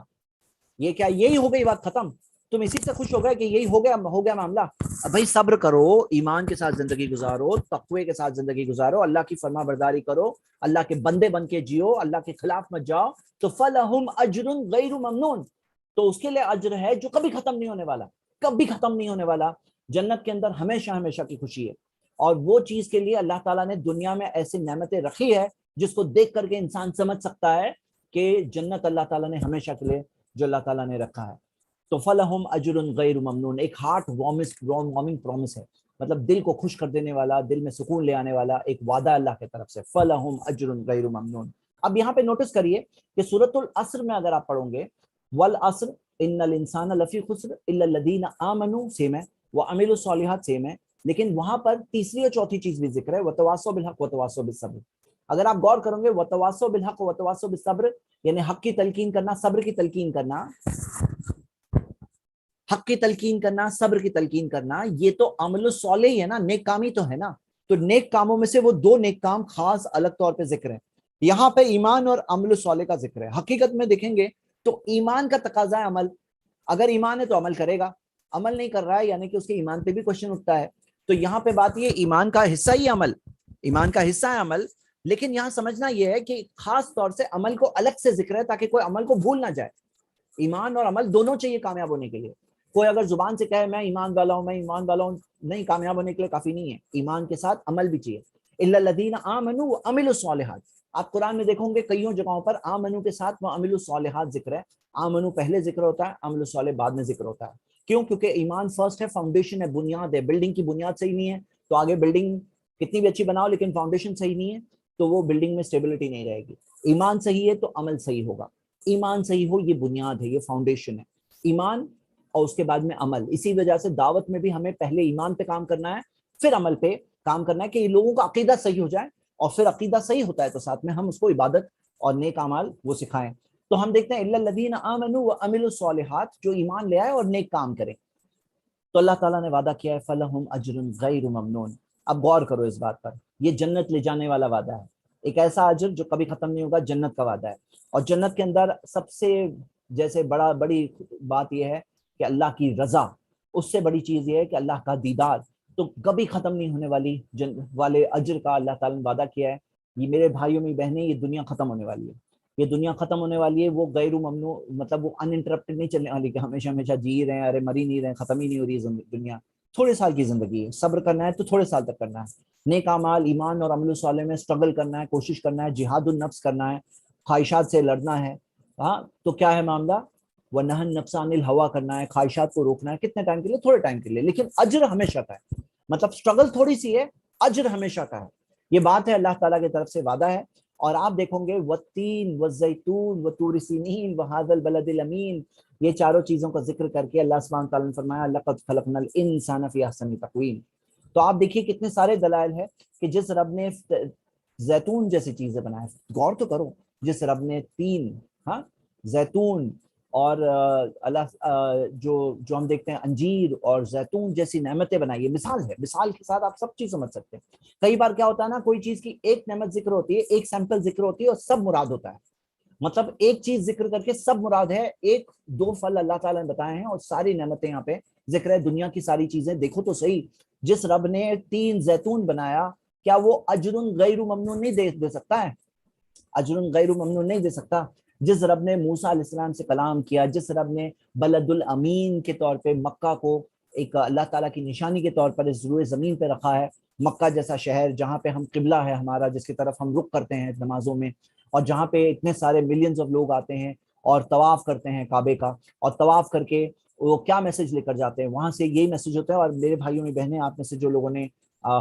یہ کیا یہی ہو گئی بات ختم؟ تم اسی سے خوش ہو گئے کہ یہی ہو گیا معاملہ؟ اب بھائی صبر کرو, ایمان کے ساتھ زندگی گزارو, تقوی کے ساتھ زندگی گزارو, اللہ کی فرما برداری کرو, اللہ کے بندے بن کے جیو, اللہ کے خلاف مت جاؤ. تو فلہم اجر غیر ممنون, تو اس کے لیے اجر ہے جو کبھی ختم نہیں ہونے والا, کبھی ختم نہیں ہونے والا. جنت کے اندر ہمیشہ ہمیشہ کی خوشی ہے. اور وہ چیز کے لیے اللہ تعالیٰ نے دنیا میں ایسی نعمتیں رکھی ہے جس کو دیکھ کر کے انسان سمجھ سکتا ہے کہ جنت اللہ تعالیٰ نے ہمیشہ کے لیے جو اللہ تعالیٰ نے رکھا ہے. تو فلہم اجر غیر ممنون ایک ہارٹ وارمنگ پرومس ہے, مطلب دل کو خوش کر دینے والا, دل میں سکون لے آنے والا ایک وعدہ اللہ کی طرف سے. فلہم اجر غیر ممنون. اب یہاں پہ نوٹس کریے کہ سورۃ العصر میں اگر آپ پڑھو گے والعصر ان الانسان لفی خسر الا الذین آمنوا سیم ہے, وعملوا الصالحات سیم ہے, لیکن وہاں پر تیسری اور چوتھی چیز بھی ذکر ہے, وتواصوا بالحق وتواصوا بالصبر. اگر آپ غور کرو گے وتواصوا بالحق وتواصوا بالصبر یعنی حق کی تلقین کرنا, صبر کی تلقین کرنا, حق کی تلقین کرنا, صبر کی تلقین کرنا, یہ تو عمل الصالح ہی ہے نا, نیک کامی تو ہے نا. تو نیک کاموں میں سے وہ دو نیک کام خاص الگ طور پہ ذکر ہے. یہاں پہ ایمان اور عمل الصالح کا ذکر ہے. حقیقت میں دیکھیں گے تو ایمان کا تقاضا ہے عمل. اگر ایمان ہے تو عمل کرے گا, عمل نہیں کر رہا ہے یعنی کہ اس کے ایمان پہ بھی کوشچن اٹھتا ہے. تو یہاں پہ بات یہ ایمان کا حصہ ہی عمل, ایمان کا حصہ ہے عمل, لیکن یہاں سمجھنا یہ ہے کہ خاص طور سے عمل کو الگ سے ذکر ہے تاکہ کوئی عمل کو بھول نہ جائے. ایمان اور عمل دونوں چاہیے کامیاب ہونے کے لیے. کوئی اگر زبان سے کہے میں ایمان والا ہوں, میں ایمان والا ہوں, نہیں, کامیاب ہونے کے لیے کافی نہیں ہے, ایمان کے ساتھ عمل بھی چاہیے. الا الذین آمنوا وعملوا الصالحات. آپ قرآن میں دیکھو گے کئیوں جگہوں پر آمنو کے ساتھ وعملوا الصالحات ذکر ہے. آمنو پہلے ذکر ہوتا ہے, عمل الصالح بعد میں ذکر ہوتا ہے. کیوں؟ کیونکہ ایمان فرسٹ ہے, فاؤنڈیشن ہے, بنیاد ہے. بلڈنگ کی بنیاد صحیح نہیں ہے تو آگے بلڈنگ کتنی بھی اچھی بناؤ لیکن فاؤنڈیشن صحیح نہیں ہے تو وہ بلڈنگ میں اسٹیبلٹی نہیں رہے گی. ایمان صحیح ہے تو عمل صحیح ہوگا. ایمان صحیح ہو یہ بنیاد ہے, یہ فاؤنڈیشن ہے. ایمان اور اس کے بعد میں عمل. اسی وجہ سے دعوت میں بھی ہمیں پہلے ایمان پہ کام کرنا ہے, پھر عمل پہ کام کرنا ہے کہ لوگوں کا عقیدہ صحیح ہو جائے, اور پھر عقیدہ صحیح ہوتا ہے تو ساتھ میں ہم اس کو عبادت اور نیک اعمال وہ سکھائیں. تو ہم دیکھتے ہیں الا الذین آمنوا وعملوا الصالحات, جو ایمان لے آئے اور نیک کام کریں. تو اللہ تعالیٰ نے وعدہ کیا ہے فلہم اجر غیر ممنون. اب غور کرو اس بات پر, یہ جنت لے جانے والا وعدہ ہے, ایک ایسا اجر جو کبھی ختم نہیں ہوگا, جنت کا وعدہ ہے. اور جنت کے اندر سب سے جیسے بڑی بات یہ ہے کہ اللہ کی رضا, اس سے بڑی چیز یہ ہے کہ اللہ کا دیدار. تو کبھی ختم نہیں ہونے والے اجر کا اللہ تعالیٰ نے وعدہ کیا ہے. یہ میرے بھائیوں میں بہنیں, یہ دنیا ختم ہونے والی ہے, یہ دنیا ختم ہونے والی ہے. وہ غیر ممنوع مطلب وہ ان انٹرپٹڈ نہیں چلنے والی کہ ہمیشہ ہمیشہ جی رہے ہیں, ارے مری نہیں رہے, ختم ہی نہیں ہو رہی ہے دنیا. تھوڑے سال کی زندگی ہے, صبر کرنا ہے تو تھوڑے سال تک کرنا ہے. نیک اعمال ایمان اور عمل الصالح میں اسٹرگل کرنا ہے, کوشش کرنا ہے, جہاد النفس کرنا ہے, خواہشات سے لڑنا ہے. ہاں تو کیا ہے معاملہ, وَنَهَى النَّفْسَ عَنِ الْهَوَىٰ کرنا ہے, خواہشات کو روکنا ہے. کتنے ٹائم کے لیے؟ تھوڑے ٹائم کے لیے, لیکن اجر ہمیشہ کا ہے. مطلب اسٹرگل تھوڑی سی ہے, اجر ہمیشہ کا ہے. یہ بات ہے اللہ تعالیٰ کی طرف سے وعدہ ہے. اور آپ دیکھو گے والتین والزیتون وطور سینین وہذا البلد الامین, یہ چاروں چیزوں کا ذکر کر کے اللہ سبحانہ تعالیٰ نے فرمایا لقد خلقنا الانسان فی احسن تقویم. تو آپ دیکھیے کتنے سارے دلائل ہے کہ جس رب نے زیتون جیسی چیزیں بنائے, غور تو کرو, جس رب نے تین زیتون اور اللہ جو ہم دیکھتے ہیں انجیر اور زیتون جیسی نعمتیں بنائی ہے. مثال ہے, مثال کے ساتھ آپ سب چیز سمجھ سکتے ہیں. کئی بار کیا ہوتا ہے نا, کوئی چیز کی ایک نعمت ذکر ہوتی ہے, ایک سیمپل ذکر ہوتی ہے اور سب مراد ہوتا ہے. مطلب ایک چیز ذکر کر کے سب مراد ہے, ایک دو پھل اللہ تعالیٰ نے بتائے ہیں اور ساری نعمتیں یہاں پہ ذکر ہے. دنیا کی ساری چیزیں دیکھو تو صحیح, جس رب نے 3 زیتون بنایا, کیا وہ اجر غیر ممنون نہیں دے سکتا ہے؟ اجر غیر ممنون نہیں دے سکتا. جس رب نے موسیٰ علیہ السلام سے کلام کیا, جس رب نے بلد الامین کے طور پہ مکہ کو ایک اللہ تعالیٰ کی نشانی کے طور پر اس روئے زمین پہ رکھا ہے, مکہ جیسا شہر جہاں پہ ہم قبلہ ہے ہمارا, جس کی طرف ہم رخ کرتے ہیں نمازوں میں, اور جہاں پہ اتنے سارے ملینز آف لوگ آتے ہیں اور طواف کرتے ہیں کعبے کا, اور طواف کر کے وہ کیا میسج لے کر جاتے ہیں, وہاں سے یہی میسج ہوتا ہے. اور میرے بھائیوں میں بہنیں, آپ میں سے جو لوگوں نے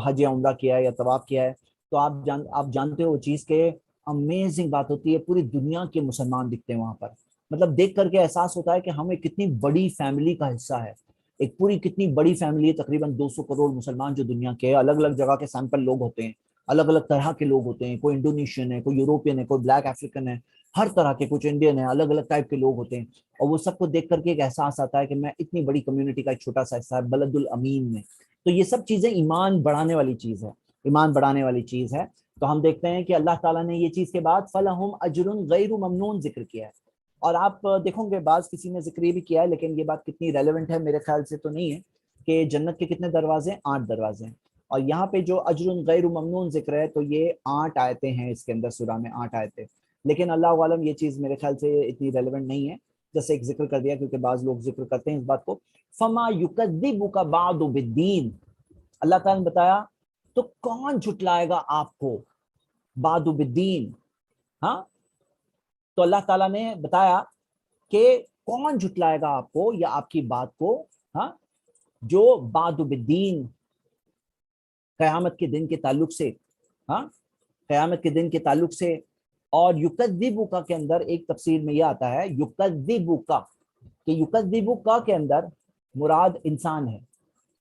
حج یا عمرہ کیا ہے یا طواف کیا ہے, تو آپ جانتے ہو وہ چیز کے امیزنگ بات ہوتی ہے, پوری دنیا کے مسلمان دکھتے ہیں وہاں پر. مطلب دیکھ کر کے احساس ہوتا ہے کہ ہم ایک کتنی بڑی فیملی کا حصہ ہے, ایک پوری کتنی بڑی فیملی ہے, تقریباً 200 کروڑ مسلمان جو دنیا کے, الگ الگ جگہ کے سیمپل لوگ ہوتے ہیں, الگ الگ طرح کے لوگ ہوتے ہیں, کوئی انڈونیشین ہے, کوئی یوروپین ہے, کوئی بلیک افریقن ہے, ہر طرح کے, کچھ انڈین ہے, الگ الگ ٹائپ کے لوگ ہوتے ہیں. اور وہ سب کو دیکھ کر کے ایک احساس آتا ہے کہ میں اتنی بڑی کمیونٹی کا ایک چھوٹا سا حصہ ہے بلد الامین میں. تو یہ سب چیزیں ایمان بڑھانے والی چیز ہے, ایمان بڑھانے والی چیز ہے. تو ہم دیکھتے ہیں کہ اللہ تعالیٰ نے یہ چیز کے بعد فلہم اجر غیر ممنون ذکر کیا ہے. اور آپ دیکھو گے بعض کسی نے ذکر یہ بھی کیا ہے, لیکن یہ بات کتنی ریلیونٹ ہے میرے خیال سے تو نہیں ہے, کہ جنت کے کتنے دروازے ہیں؟ 8 دروازے ہیں. اور یہاں پہ جو اجر غیر ممنون ذکر ہے تو یہ 8 آیتیں ہیں اس کے اندر, سورہ میں 8 آیتیں. لیکن اللہ عالم یہ چیز میرے خیال سے اتنی ریلیونٹ نہیں ہے, جیسے ایک ذکر کر دیا کیونکہ بعض لوگ ذکر کرتے ہیں اس بات کو. فما یکذبک بعد بالدین, اللہ تعالیٰ نے بتایا تو کون جھٹلائے گا آپ کو, بعد بالدین. ہاں تو اللہ تعالیٰ نے بتایا کہ کون جھٹلائے گا آپ کو یا آپ کی بات کو, ہاں, جو بعد بالدین قیامت کے دن کے تعلق سے, ہاں, قیامت کے دن کے تعلق سے. اور یکذبک کے اندر ایک تفسیر میں یہ آتا ہے یکذبک, کہ یکذبک کے اندر مراد انسان ہے,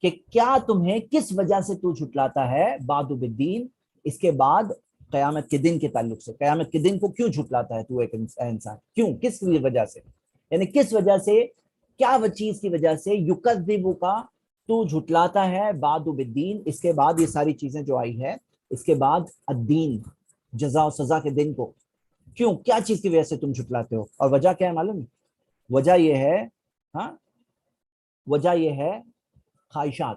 کہ کیا تمہیں کس وجہ سے تو جھٹلاتا ہے بعد بالدین, اس کے بعد قیامت کے دن کے تعلق سے, قیامت کے دن کو کیوں جھٹلاتا ہے تو ایک انسان, کیوں, کس وجہ سے, یعنی کس وجہ سے, کیا وہ چیز کی وجہ سے یکذبک تو جھٹلاتا ہے بعد بالدین, اس کے بعد یہ ساری چیزیں جو آئی ہے اس کے بعد الدین, جزا و سزا کے دن کو, کیوں, کیا چیز کی وجہ سے تم جھٹلاتے ہو. اور وجہ کیا ہے معلوم ہے؟ وجہ یہ ہے, ہاں, وجہ یہ ہے خواہشات.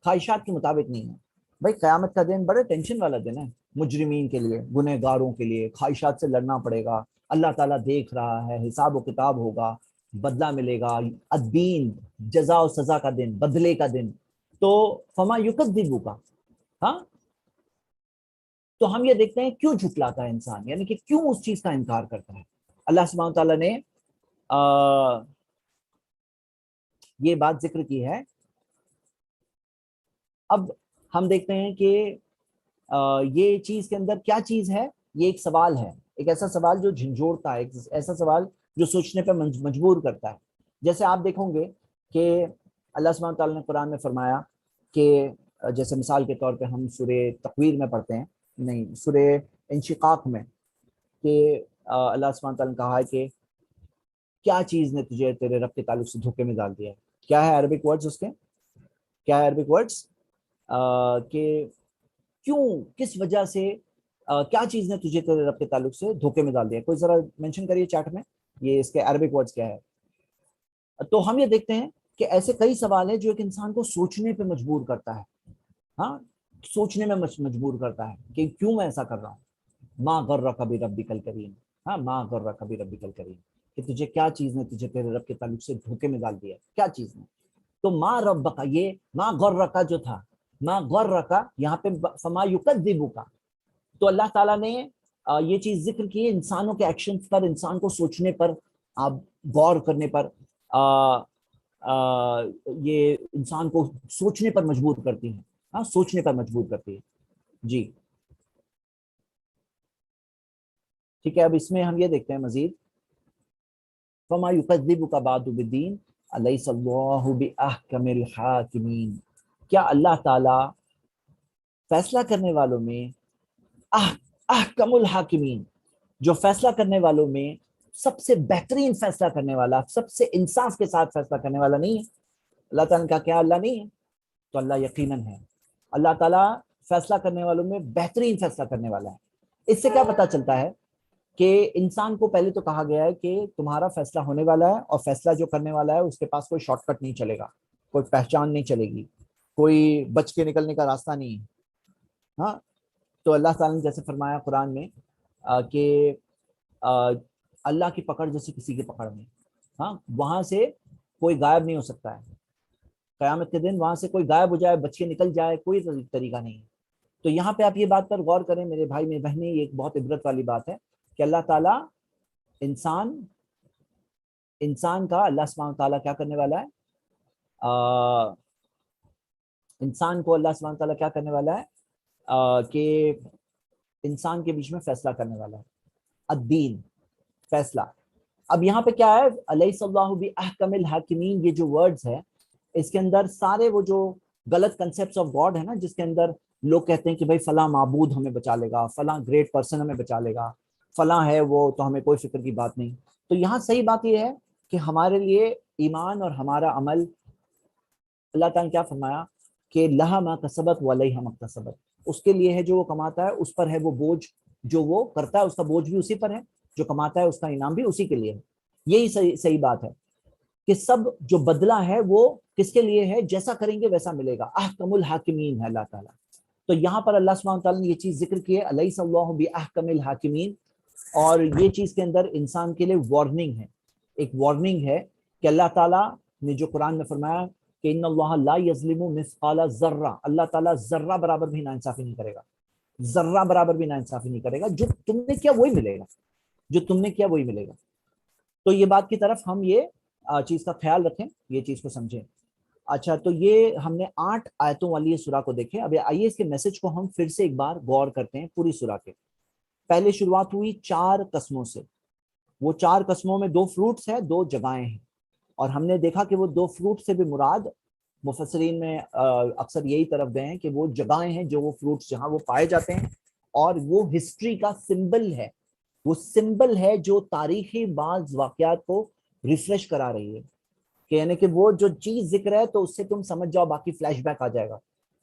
خواہشات کے مطابق نہیں ہے بھائی. قیامت کا دن بڑے ٹینشن والا دن ہے مجرمین کے لیے, گنہ گاروں کے لیے. خواہشات سے لڑنا پڑے گا, اللہ تعالیٰ دیکھ رہا ہے, حساب و کتاب ہوگا, بدلہ ملے گا. الدین, جزا و سزا کا دن, بدلے کا دن. تو فما یکذبک, ہاں, تو ہم یہ دیکھتے ہیں کیوں جھٹلاتا ہے انسان, یعنی کہ کیوں اس چیز کا انکار کرتا ہے. اللہ سبحانہ تعالیٰ نے یہ بات ذکر کی ہے. اب ہم دیکھتے ہیں کہ یہ چیز کے اندر کیا چیز ہے. یہ ایک سوال ہے, ایک ایسا سوال جو جھنجھوڑتا ہے, ایک ایسا سوال جو سوچنے پہ مجبور کرتا ہے. جیسے آپ دیکھو گے کہ اللہ سبحانہ تعالیٰ نے قرآن میں فرمایا کہ جیسے مثال کے طور پہ ہم سورہ تکویر میں پڑھتے ہیں, نہیں, سورہ انشقاق میں, کہ اللہ سبحانہ تعالیٰ نے کہا ہے کہ کیا چیز نے تجھے تیرے رب کے تعلق سے دھوکے میں ڈال دیا ہے. کیا ہے عربک ورڈز اس کے, کیا ہے عربک ورڈز, کہ کیوں, کس وجہ سے, کیا چیز نے تجھے تیرے رب کے تعلق سے دھوکے میں ڈال دیا. کوئی ذرا مینشن کریے چیٹ میں یہ اس کے عربک ورڈز کیا ہے. تو ہم یہ دیکھتے ہیں کہ ایسے کئی سوال ہیں جو ایک انسان کو سوچنے پہ مجبور کرتا ہے, ہاں, سوچنے میں مجبور کرتا ہے کہ کیوں میں ایسا کر رہا ہوں. ما غرک بربک الکریم, ہاں, ما غرک بربک الکریم, کہ تجھے کیا چیز نے تجھے تیرے رب کے تعلق سے دھوکے میں ڈال دیا, کیا چیز نے. تو ما ربک, یہ ما غرک جو تھا, ما غرک یہاں پہ فما یکذبک, تو اللہ تعالیٰ نے یہ چیز ذکر کی انسانوں کے ایکشن پر, انسان کو سوچنے پر, آپ غور کرنے پر, یہ انسان کو سوچنے پر مجبور کرتی ہیں, ہاں, سوچنے پر مجبور کرتی ہے. جی ٹھیک ہے. اب اس میں ہم یہ دیکھتے ہیں مزید, فما یکذبک بعد بالدین الیس اللہ باحکم الحاکمین, کیا اللہ تعالی فیصلہ کرنے والوں میں احکم الحاکمین, جو فیصلہ کرنے والوں میں سب سے بہترین فیصلہ کرنے والا, سب سے انصاف کے ساتھ فیصلہ کرنے والا نہیں ہے. اللہ تعالیٰ نے کہا کیا اللہ نہیں ہے, تو اللہ یقیناً ہے. اللہ تعالیٰ فیصلہ کرنے والوں میں بہترین فیصلہ کرنے والا ہے. اس سے کیا پتہ چلتا ہے کہ انسان کو پہلے تو کہا گیا ہے کہ تمہارا فیصلہ ہونے والا ہے, اور فیصلہ جو کرنے والا ہے اس کے پاس کوئی شارٹ کٹ نہیں چلے گا, کوئی پہچان نہیں چلے گی, کوئی بچ کے نکلنے کا راستہ نہیں ہے. ہاں, تو اللہ تعالیٰ نے جیسے فرمایا قرآن میں کہ اللہ کی پکڑ جیسے کسی کی پکڑ میں, ہاں, وہاں سے کوئی غائب نہیں ہو سکتا ہے. قیامت کے دن وہاں سے کوئی غائب ہو جائے, بچ کے نکل جائے, کوئی طریقہ نہیں ہے. تو یہاں پہ آپ یہ بات پر غور کریں میرے بھائی میرے بہنیں, یہ ایک بہت عبرت والی بات ہے کہ اللہ تعالیٰ انسان کا, اللہ سبحانہ تعالیٰ کیا کرنے والا ہے, انسان کو اللہ سبحانہ تعالیٰ کیا کرنے والا ہے کہ انسان کے بیچ میں فیصلہ کرنے والا ہے. الدین, فیصلہ. اب یہاں پہ کیا ہے, الیس اللہ باحکم الحاکمین, یہ جو ورڈز ہے اس کے اندر سارے وہ جو غلط کنسیپٹس آف گاڈ ہے نا, جس کے اندر لوگ کہتے ہیں کہ بھائی فلاں معبود ہمیں بچا لے گا, فلاں گریٹ پرسن ہمیں بچا لے گا, فلاں ہے وہ, تو ہمیں کوئی فکر کی بات نہیں. تو یہاں صحیح بات یہ ہے کہ ہمارے لیے ایمان اور ہمارا عمل, اللہ تعالیٰ نے کیا فرمایا کہ لہا ما کسبت وعلیہا ما اکتسبت, اس کے لیے ہے جو وہ کماتا ہے, اس پر ہے وہ بوجھ, جو وہ کرتا ہے اس کا بوجھ بھی اسی پر ہے, جو کماتا ہے اس کا انعام بھی اسی کے لیے ہے. یہی صحیح بات ہے کہ سب جو بدلہ ہے وہ کس کے لیے ہے, جیسا کریں گے ویسا ملے گا. احکم الحاکمین ہے اللہ تعالیٰ. تو یہاں پر اللہ سبحانہ تعالیٰ نے یہ چیز ذکر کی ہے, الیس اللہ باحکم الحاکمین, اور یہ چیز کے اندر انسان کے لیے وارننگ ہے, ایک وارننگ ہے کہ اللہ تعالیٰ نے جو قرآن میں فرمایا کہ ان اللہ لا یظلم مثقال ذرہ, اللہ تعالیٰ ذرہ برابر بھی ناانصافی نہیں کرے گا. ذرہ برابر بھی ناانصافی نہیں کرے گا. جو تم نے کیا وہی ملے گا, جو تم نے کیا وہی ملے گا. تو یہ بات کی طرف ہم یہ چیز کا خیال رکھیں, یہ چیز کو سمجھیں. اچھا, تو یہ ہم نے 8 آیتوں والی یہ سورہ کو دیکھیں. اب آئیے اس کے میسج کو ہم پھر سے ایک بار غور کرتے ہیں. پوری سورہ کے پہلے شروعات ہوئی 4 قسموں سے. وہ 4 قسموں میں 2 فروٹس ہیں, 2 جگہیں ہیں, اور ہم نے دیکھا کہ وہ 2 فروٹ سے بھی مراد مفسرین میں اکثر یہی طرف گئے ہیں کہ وہ جگہیں ہیں جو وہ فروٹس جہاں وہ پائے جاتے ہیں, اور وہ ہسٹری کا سمبل ہے. وہ سمبل ہے جو تاریخی بعض واقعات کو ریفریش کرا رہی ہے, کہ یعنی کہ وہ جو چیز ذکر ہے تو اس سے تم سمجھ جاؤ, باقی فلیش بیک آ جائے گا.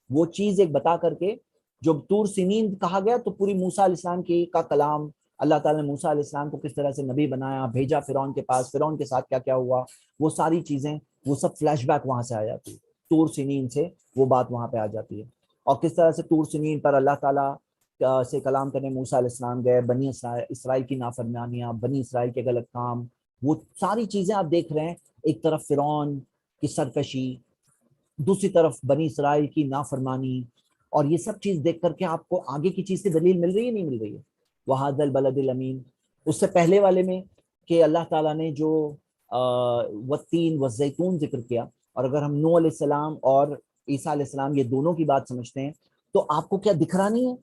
وہ چیز ایک بتا کر کے, جو طور سنین کہا گیا تو پوری موسیٰ علیہ السلام کی کا کلام, اللہ تعالیٰ نے موسیٰ علیہ السلام کو کس طرح سے نبی بنایا, بھیجا فرعون کے پاس, فرعون کے ساتھ کیا کیا ہوا, وہ ساری چیزیں, وہ سب فلیش بیک وہاں سے آ جاتی ہے. طور سنین سے وہ بات وہاں پہ آ جاتی ہے. اور کس طرح سے طور سنین پر اللہ تعالیٰ سے کلام کرنے موسیٰ علیہ السلام گئے, بنی اسرائیل کی نافرمانیاں, بنی اسرائیل کے غلط کام, وہ ساری چیزیں آپ دیکھ رہے ہیں. ایک طرف فرعون کی سرکشی, دوسری طرف بنی اسرائیل کی نافرمانی, اور یہ سب چیز دیکھ کر کے آپ کو آگے کی چیز کی دلیل مل رہی ہے, نہیں مل رہی ہے. وَهَذَا الْبَلَدِ الْأَمِينَ. اس سے پہلے والے میں کہ اللہ تعالیٰ نے جو والتین والزیتون ذکر کیا, اور اگر ہم نوح علیہ السلام اور عیسیٰ علیہ السلام یہ دونوں کی بات سمجھتے ہیں تو آپ کو کیا دکھ رہا نہیں ہے؟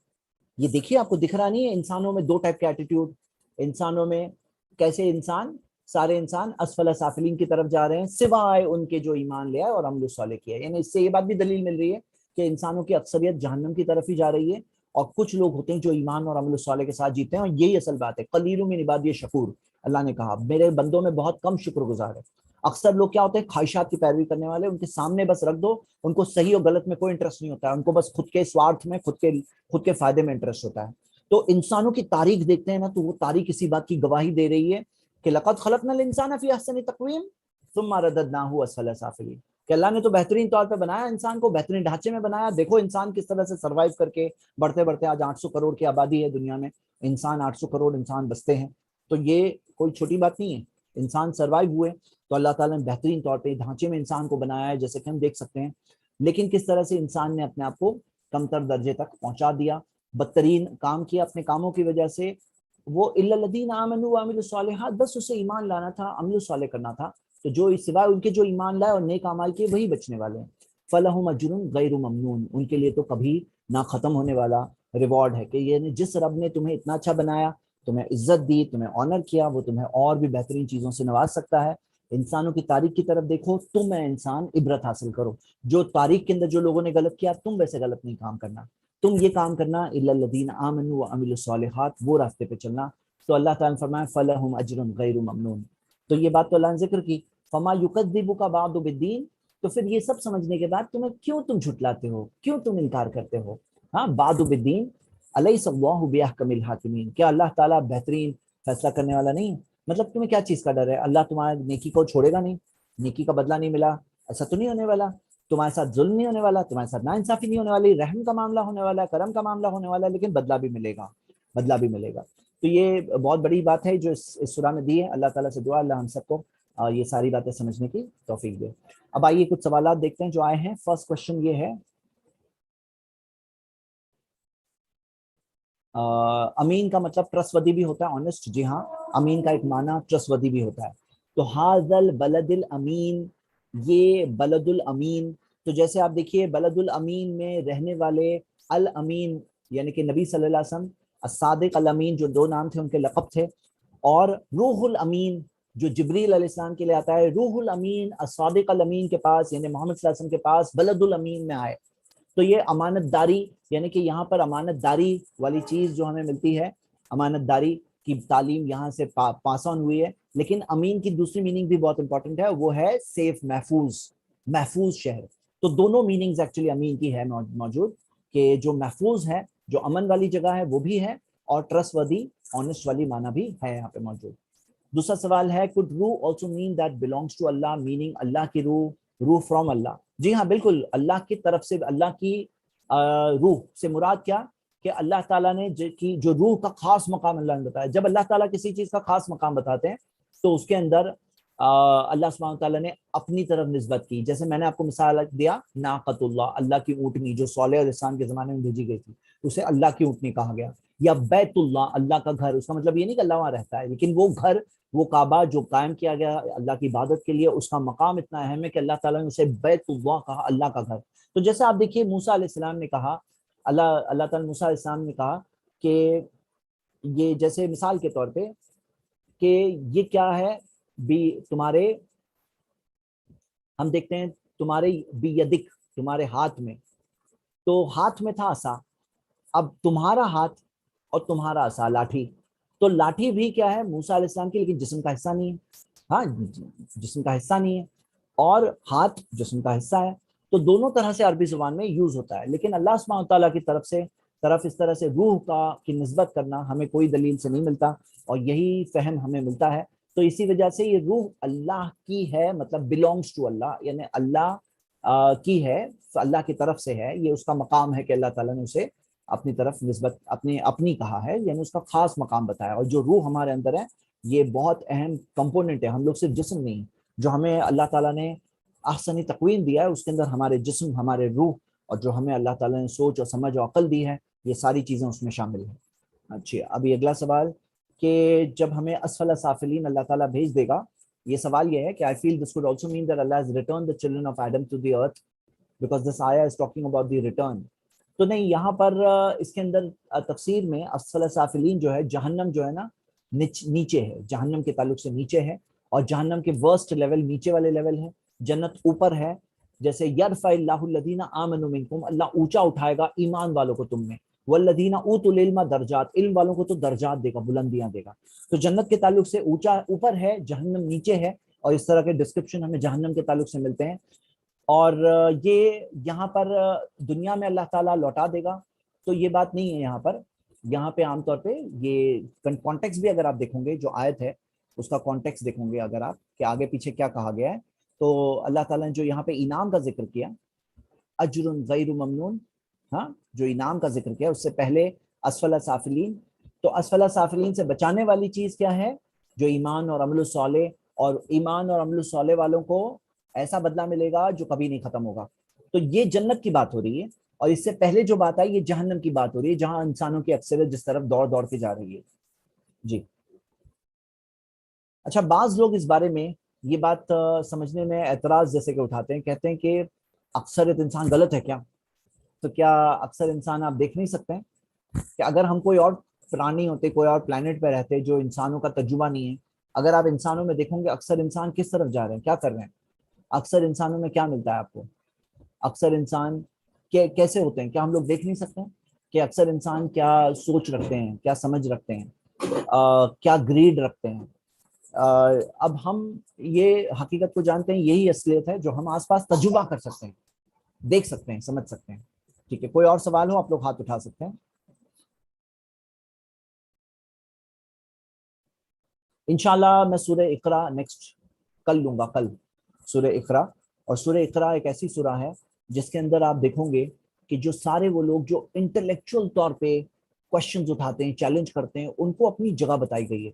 یہ دیکھیے, آپ کو دکھ رہا نہیں ہے انسانوں میں 2 ٹائپ کے ایٹیٹیوڈ. انسانوں میں کیسے انسان, سارے انسان اسفل سافلین کی طرف جا رہے ہیں سوائے ان کے جو ایمان لے آئے اور عمل صالح کیا. یعنی اس سے یہ بات بھی دلیل مل رہی ہے کہ انسانوں کی اکثریت جہنم کی طرف ہی جا رہی ہے, اور کچھ لوگ ہوتے ہیں جو ایمان اور عمل صالح کے ساتھ جیتے ہیں. اور یہی اصل بات ہے, قلیل من عبادی الشکور. اللہ نے کہا میرے بندوں میں بہت کم شکر گزار ہے. اکثر لوگ کیا ہوتے ہیں, خواہشات کی پیروی کرنے والے, ان کے سامنے بس رکھ دو, ان کو صحیح اور غلط میں کوئی انٹرسٹ نہیں ہوتا ہے, ان کو بس خود کے سوارتھ میں, خود کے فائدے میں انٹرسٹ ہوتا ہے. تو انسانوں کی تاریخ دیکھتے ہیں نا, تو وہ تاریخ اسی بات کی گواہی دے رہی ہے کہ لقد خلقنا الانسان فی احسن تقویم ثم رددناہ اسفل سافلین, کہ اللہ نے تو بہترین طور پہ بنایا انسان کو, بہترین ڈھانچے میں بنایا. دیکھو انسان کس طرح سے سروائیو کر کے بڑھتے بڑھتے آج 800 کروڑ کی آبادی ہے دنیا میں, انسان 800 کروڑ انسان بستے ہیں. تو یہ کوئی چھوٹی بات نہیں ہے, انسان سروائیو ہوئے تو اللہ تعالیٰ نے بہترین طور پہ ڈھانچے میں انسان کو بنایا ہے, جیسے کہ ہم دیکھ سکتے ہیں. لیکن کس طرح سے انسان نے اپنے آپ کو کمتر درجے تک پہنچا دیا, بدترین کام کیا اپنے کاموں کی وجہ سے. وہ الا الذین آمنوا وعملوا الصالحات, بس اسے ایمان لانا تھا, عمل صالح کرنا تھا. تو جو سوائے ان کے جو ایمان لائے اور نیک اعمال کیے وہی بچنے والے ہیں. فلہم اجر غیر ممنون, ان کے لیے تو کبھی نہ ختم ہونے والا ریوارڈ ہے, کہ یہ جس رب نے تمہیں اتنا اچھا بنایا, تمہیں عزت دی, تمہیں آنر کیا, وہ تمہیں اور بھی بہترین چیزوں سے نواز سکتا ہے. انسانوں کی تاریخ کی طرف دیکھو, تم اے انسان عبرت حاصل کرو. جو تاریخ کے اندر جو لوگوں نے غلط کیا, تم ویسے غلط نہیں کام کرنا, تم یہ کام کرنا الا الذین آمنوا وعملوا الصالحات, وہ راستے پہ چلنا. تو اللہ تعالیٰ نے فرمایا فلہم اجر غیر ممنون. تو یہ بات تو اللہ نے ذکر کی, فما یکذبک بعد بالدین, تو پھر یہ سب سمجھنے کے بعد تم جھٹلاتے ہو, کیوں تم انکار کرتے ہو؟ ہاں, بعد بالدین الیس اللہ باحکم الحاکمین, کیا اللہ تعالیٰ بہترین فیصلہ کرنے والا نہیں؟ مطلب تمہیں کیا چیز کا ڈر ہے؟ اللہ تمہارے نیکی کو چھوڑے گا نہیں, نیکی کا بدلہ نہیں ملا, ایسا تو نہیں ہونے والا. تمہارے ساتھ ظلم نہیں ہونے والا, تمہارے ساتھ ناانصافی نہیں ہونے والی, رحم کا معاملہ ہونے والا ہے, کرم کا معاملہ ہونے والا ہے, لیکن بدلہ بھی ملے گا, بدلہ بھی ملے گا. تو یہ بہت بڑی بات ہے جو اس سورہ میں دی ہے. اللہ تعالیٰ سے دعا اللہ ہم سب کو یہ ساری باتیں سمجھنے کی توفیق دے. اب آئیے کچھ سوالات دیکھتے ہیں جو آئے ہیں. فرسٹ کوشچن یہ ہے, امین کا مطلب ٹرسٹ بھی ہوتا ہے, آنےسٹ. جی ہاں, امین کا ایک معنی ٹرسٹ بھی ہوتا ہے. تو ھذا البلد الامین, یہ بلد الامین. تو جیسے آپ دیکھیے بلد الامین میں رہنے والے, الامین یعنی کہ نبی صلی اللہ علیہ وسلم, الصادق الامین جو 2 نام تھے ان کے لقب تھے, اور روح الامین جو جبریل علیہ السلام کے لیے آتا ہے. روح الامین الصادق الامین کے پاس یعنی محمد صلی اللہ علیہ وسلم کے پاس بلد الامین میں آئے. تو یہ امانت داری, یعنی کہ یہاں پر امانت داری والی چیز جو ہمیں ملتی ہے, امانت داری کی تعلیم یہاں سے پاس آن ہوئی ہے. لیکن امین کی دوسری میننگ بھی بہت امپورٹنٹ ہے, وہ ہے سیف, محفوظ, محفوظ شہر. تو دونوں میننگز ایکچولی امین کی ہے موجود, کہ جو محفوظ ہے, جو امن والی جگہ ہے وہ بھی ہے, اور ٹرسٹ ودی, آنےسٹ والی معنی بھی ہے یہاں پہ موجود. دوسرا سوال ہے, could روح also mean that belongs to Allah, meaning اللہ کی روح, روح فرام اللہ. جی ہاں بالکل, اللہ کی طرف سے, اللہ کی روح سے مراد کیا, کہ اللہ تعالیٰ نے جو روح کا خاص مقام اللہ نے بتایا. جب اللہ تعالیٰ کسی چیز کا خاص مقام بتاتے ہیں تو اس کے اندر اللہ سبحانہ تعالیٰ نے اپنی طرف نسبت کی. جیسے میں نے آپ کو مثال دیا ناقۃ اللہ, اللہ کی اونٹنی جو صالح علیہ السلام کے زمانے میں بھیجی گئی تھی, اسے اللہ کی اونٹنی کہا گیا. یا بیت اللہ, اللہ کا گھر, اس کا مطلب یہ نہیں کہ اللہ وہاں رہتا ہے, لیکن وہ گھر, وہ کعبہ جو قائم کیا گیا اللہ کی عبادت کے لیے, اس کا مقام اتنا اہم ہے کہ اللہ تعالیٰ نے اسے بیت اللہ کہا, اللہ کا گھر. تو جیسے آپ دیکھیے موسیٰ علیہ السلام نے کہا, اللہ تعالیٰ موسیٰ علیہ السلام نے کہا کہ یہ جیسے مثال کے طور پہ کہ یہ کیا ہے بھی تمہارے, ہم دیکھتے ہیں تمہارے بیدک, تمہارے ہاتھ میں, تو ہاتھ میں تھا عصا, اب تمہارا ہاتھ اور تمہارا عصا لاٹھی, تو لاٹھی بھی کیا ہے موسیٰ علیہ السلام کی, لیکن جسم کا حصہ نہیں ہے. ہاں جسم کا حصہ نہیں ہے, اور ہاتھ جسم کا حصہ ہے. تو دونوں طرح سے عربی زبان میں یوز ہوتا ہے, لیکن اللہ سبحانہ تعالیٰ کی طرف اس طرح سے روح کی نسبت کرنا ہمیں کوئی دلیل سے نہیں ملتا, اور یہی فہم ہمیں ملتا ہے. تو اسی وجہ سے یہ روح اللہ کی ہے, مطلب بلونگس ٹو اللہ, یعنی اللہ کی ہے, اللہ کی طرف سے ہے, یہ اس کا مقام ہے کہ اللہ تعالیٰ نے اسے اپنی طرف نسبت اپنی کہا ہے, یعنی اس کا خاص مقام بتایا. اور جو روح ہمارے اندر ہے یہ بہت اہم کمپوننٹ ہے, ہم لوگ صرف جسم نہیں, جو ہمیں اللہ تعالیٰ نے احسنی تقویم دیا ہے اس کے اندر ہمارے جسم, ہمارے روح, اور جو ہمیں اللہ تعالیٰ نے سوچ اور سمجھ اور عقل دی ہے, یہ ساری چیزیں اس میں شامل ہیں. اچھا, ابھی اگلا سوال کہ جب ہمیں اسفل سافلین اللہ تعالیٰ بھیج دے گا, یہ سوال یہ ہے کہ I feel this could also mean that Allah has returned the children of Adam to the earth because this ayah is talking about the return. تو نہیں, یہاں پر اس کے اندر تفسیر میں اسفل سافلین جو ہے, جہنم جو ہے نا نیچے ہے, جہنم کے تعلق سے نیچے ہے, اور جہنم کے ورسٹ لیول نیچے والے لیول ہے, جنت اوپر ہے. جیسے یرفع اللہ الذین آمنوا منکم, اللہ اونچا اٹھائے گا ایمان والوں کو تم میں, والذین اوتوا العلم درجات, علم والوں کو تو درجات دے گا, بلندیاں دے گا. تو جنت کے تعلق سے اونچا اوپر ہے, جہنم نیچے ہے, اور اس طرح کے ڈسکرپشن ہمیں جہنم کے تعلق سے ملتے ہیں. اور یہ یہاں پر دنیا میں اللہ تعالیٰ لوٹا دے گا, تو یہ بات نہیں ہے یہاں پر. یہاں پہ عام طور پہ یہ کانٹیکس بھی اگر آپ دیکھیں گے, جو آیت ہے اس کا کانٹیکس دیکھیں گے اگر آپ, کہ آگے پیچھے کیا کہا گیا ہے, تو اللہ تعالیٰ نے جو یہاں پہ انعام کا ذکر کیا, اجر غیر ممنون, ہاں, جو انعام کا ذکر کیا, اس سے پہلے اسفل سافلین. تو اسفل سافلین سے بچانے والی چیز کیا ہے, جو ایمان اور عمل صالح, اور ایمان اور عمل صالح والوں کو ایسا بدلہ ملے گا جو کبھی نہیں ختم ہوگا. تو یہ جنت کی بات ہو رہی ہے, اور اس سے پہلے جو بات آئی یہ جہنم کی بات ہو رہی ہے, جہاں انسانوں کی اکثریت جس طرف دوڑ کے جا رہی ہے. جی اچھا, بعض لوگ اس بارے میں یہ بات سمجھنے میں اعتراض جیسے کہ اٹھاتے ہیں, کہتے ہیں کہ اکثریت انسان غلط ہے کیا؟ تو کیا اکثر انسان آپ دیکھ نہیں سکتے ہیں کہ اگر ہم کوئی اور پرانی ہوتے, کوئی اور پلانٹ پہ رہتے جو انسانوں کا تجربہ نہیں ہے, اگر آپ انسانوں میں دیکھیں گے اکثر انسان کس طرف جا رہے ہیں, کیا کر رہے ہیں, اکثر انسانوں میں کیا ملتا ہے آپ کو, اکثر انسان کیسے ہوتے ہیں, کیا ہم لوگ دیکھ نہیں سکتے ہیں کہ اکثر انسان کیا سوچ رکھتے ہیں, کیا سمجھ رکھتے ہیں, کیا گریڈ رکھتے ہیں. اب ہم یہ حقیقت کو جانتے ہیں, یہی اصلیت ہے جو ہم آس پاس تجربہ کر سکتے ہیں, دیکھ سکتے ہیں, سمجھ سکتے ہیں. ٹھیک ہے, کوئی اور سوال ہو آپ لوگ ہاتھ اٹھا سکتے ہیں. انشاءاللہ میں سورہ اقرا نیکسٹ کل لوں گا, کل سورہ اقرا. اور سورہ اقرا ایک ایسی سورہ ہے جس کے اندر آپ دیکھو گے کہ جو سارے وہ لوگ جو انٹلیکچوئل طور پہ کوشچنز اٹھاتے ہیں, چیلنج کرتے ہیں, ان کو اپنی جگہ بتائی گئی ہے,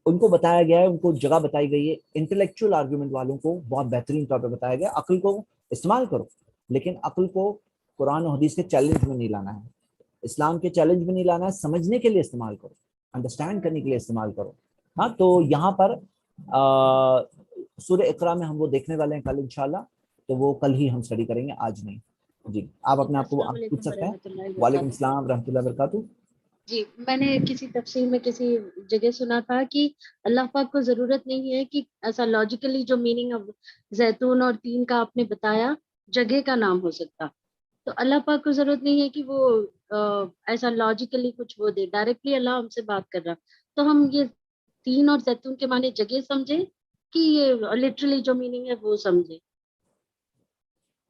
ان کو بتایا گیا ہے, ان کو جگہ بتائی گئی ہے. انٹلیکچوئل آرگومنٹ والوں کو بہت بہترین طور پہ بتایا گیا, عقل کو استعمال کرو, لیکن عقل کو قرآن و حدیث کے چیلنج میں نہیں لانا ہے, اسلام کے چیلنج میں نہیں لانا ہے, سمجھنے کے لیے استعمال کرو, انڈرسٹینڈ کرنے کے لیے استعمال کرو. ہاں, تو یہاں پر سورہ اقرا میں ہم وہ دیکھنے والے ہیں کل انشاءاللہ, تو وہ کل ہی ہم اسٹڈی کریں گے, آج نہیں. جی آپ اپنے آپ کو پوچھ سکتے ہیں. وعلیکم السلام ورحمۃ اللہ وبرکاتہ. جی, میں نے کسی تفسیر میں کسی جگہ سنا تھا کہ اللہ پاک کو ضرورت نہیں ہے کہ ایسا لاجیکلی جو میننگ اب زیتون اور تین کا آپ نے بتایا جگہ کا نام ہو سکتا, تو اللہ پاک کو ضرورت نہیں ہے کہ وہ ایسا لاجیکلی کچھ وہ دے, ڈائریکٹلی اللہ ہم سے بات کر رہا. تو ہم یہ تین اور زیتون کے معنی جگہ سمجھے کہ یہ لٹرلی جو میننگ ہے وہ سمجھے؟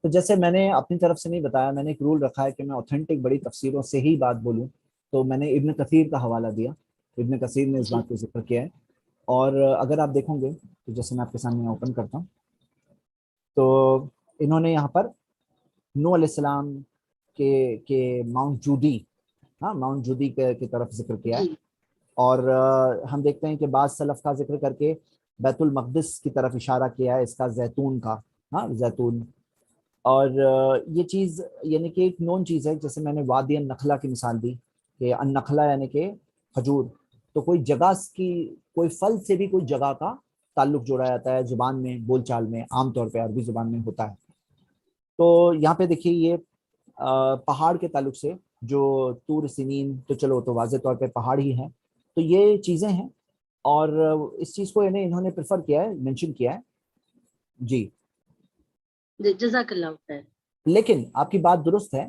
تو جیسے میں نے اپنی طرف سے نہیں بتایا, میں نے ایک رول رکھا ہے کہ میں اوتھینٹک بڑی تفسیروں سے ہی بات بولوں, تو میں نے ابن کثیر کا حوالہ دیا, ابن کثیر نے اس بات کو ذکر کیا ہے. اور اگر آپ دیکھیں گے تو جیسے میں آپ کے سامنے اوپن کرتا ہوں, تو انہوں نے یہاں پر نوح علیہ السلام کے ماؤنٹ جودی, ہاں ماؤنٹ جودی کی طرف ذکر کیا ہے. اور ہم دیکھتے ہیں کہ بعض سلف کا ذکر کر کے بیت المقدس کی طرف اشارہ کیا ہے اس کا زیتون کا, ہاں زیتون. اور یہ چیز یعنی کہ ایک نون چیز ہے, جیسے میں نے وادی النخلا کی مثال دی کہ النخلا یعنی کہ کھجور, تو کوئی جگہ کی, کوئی پھل سے بھی کوئی جگہ کا تعلق جوڑا جاتا ہے زبان میں, بول چال میں, عام طور پہ عربی زبان میں ہوتا ہے. تو یہاں پہ دیکھیے یہ پہاڑ کے تعلق سے جو طور سنین, تو چلو تو واضح طور پہ پہاڑ ہی ہیں, تو یہ چیزیں ہیں. اور اس چیز کو انہوں نے پریفر کیا ہے, مینشن کیا ہے. جی جزاک اللہ خیر. لیکن آپ کی بات درست ہے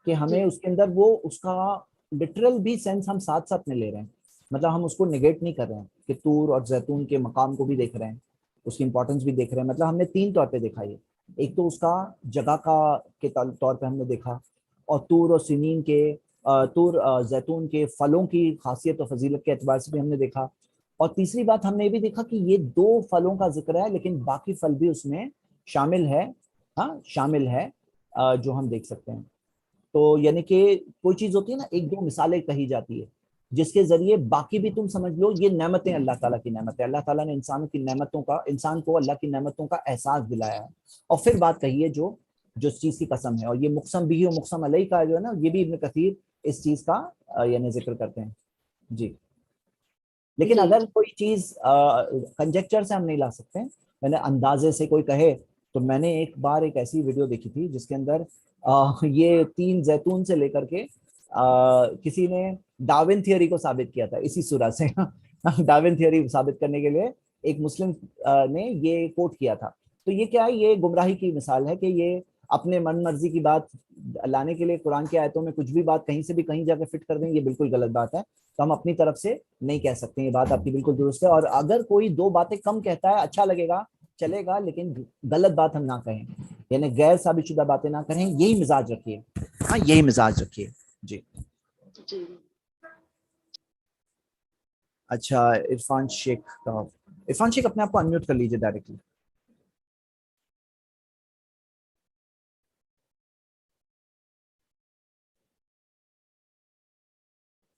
کہ ہمیں اس کے اندر وہ اس کا لٹرل بھی سینس ہم ساتھ ساتھ میں لے رہے ہیں, مطلب ہم اس کو نگیٹ نہیں کر رہے ہیں کہ طور اور زیتون کے مقام کو بھی دیکھ رہے ہیں, اس کی امپورٹنس بھی دیکھ رہے ہیں. مطلب ہم نے تین طور پہ دیکھا, یہ ایک تو اس کا جگہ کا کے طور پہ ہم نے دیکھا, اور طور اور سنین کے طور زیتون کے پھلوں کی خاصیت اور فضیلت کے اعتبار سے بھی ہم نے دیکھا. اور تیسری بات ہم نے یہ بھی دیکھا کہ یہ 2 پھلوں کا ذکر ہے لیکن باقی پھل بھی اس میں شامل ہے, ہاں شامل ہے جو ہم دیکھ سکتے ہیں. تو یعنی کہ کوئی چیز ہوتی ہے نا, 1-2 مثالیں کہی جاتی ہے جس کے ذریعے باقی بھی تم سمجھ لو یہ نعمتیں اللہ تعالیٰ کی نعمت ہے. اللہ تعالیٰ نے انسان کو اللہ کی نعمتوں کا احساس دلایا ہے, اور پھر بات کہی ہے جو اس چیز کی قسم ہے. اور یہ مقسم بھی و مقسم علیہ کا جو ہے نا, یہ بھی ابن کثیر اس چیز کا یعنی ذکر کرتے ہیں. جی لیکن اگر کوئی چیز کنجیکچر سے ہم نہیں لا سکتے, میں نے اندازے سے کوئی کہے, تو میں نے ایک بار ایک ایسی ویڈیو دیکھی تھی جس کے اندر یہ 3 زیتون سے لے کر کے کسی نے ڈاروین تھیوری کو ثابت کیا تھا اسی سورہ سے. ڈاروین تھیوری ثابت کرنے کے لیے ایک مسلم نے یہ کوٹ کیا تھا. تو یہ کیا ہے, یہ گمراہی کی مثال ہے کہ یہ اپنے من مرضی کی بات لانے کے لیے قرآن کی آیتوں میں کچھ بھی بات کہیں سے بھی کہیں جا کے فٹ کر دیں, یہ بالکل غلط بات ہے. تو ہم اپنی طرف سے نہیں کہہ سکتے, یہ بات آپ کی بالکل درست ہے. اور اگر کوئی 2 باتیں کم کہتا ہے اچھا لگے گا, چلے گا, لیکن غلط بات ہم نہ کہیں, یعنی غیر ثابت شدہ باتیں نہ کریں. یہی مزاج رکھیے, ہاں یہی مزاج رکھیے. جی اچھا, عرفان شیخ اپنے آپ کو انمیوٹ کر لیجیے ڈائریکٹلی.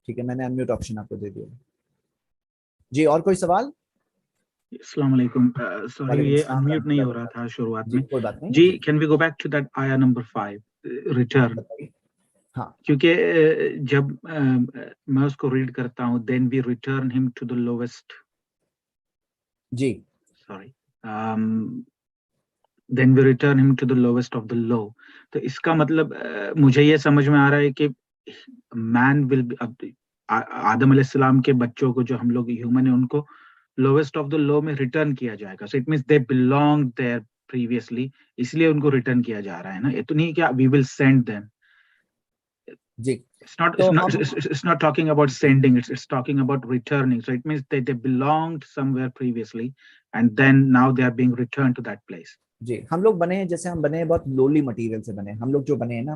ٹھیک ہے, میں نے انمیوٹ آپشن آپ کو دے دیا. جی اور کوئی سوال؟ السلام علیکم. سوری یہ انمیوٹ نہیں ہو رہا تھا شروعات میں. کوئی بات نہیں. جی can we go back to that آیا نمبر 5 ریٹرن, ہاں کیونکہ جب میں اس کو ریڈ کرتا ہوں then we return them to the lowest, جی sorry then we return them to the lowest of the low. تو اس کا مطلب مجھے یہ سمجھ میں آ رہا ہے کہ مین ول آدم علیہ السلام کے بچوں کو جو ہم لوگ ہیومن ہیں ان کو lowest of the low میں ریٹرن کیا جائے گا. So it means they belonged there previously, اس لیے ان کو ریٹرن کیا جا رہا ہے نا, یہ تو نہیں کہ we will send them. G It's not talking about sending, it's talking about returning. So it means that they belonged somewhere previously and then now they are being returned to that place. جی ہم لوگ بنے ہیں, جیسے ہم بنے ہیں بہت لولی مٹیریل سے بنے ہیں. ہم لوگ جو بنے ہیں نا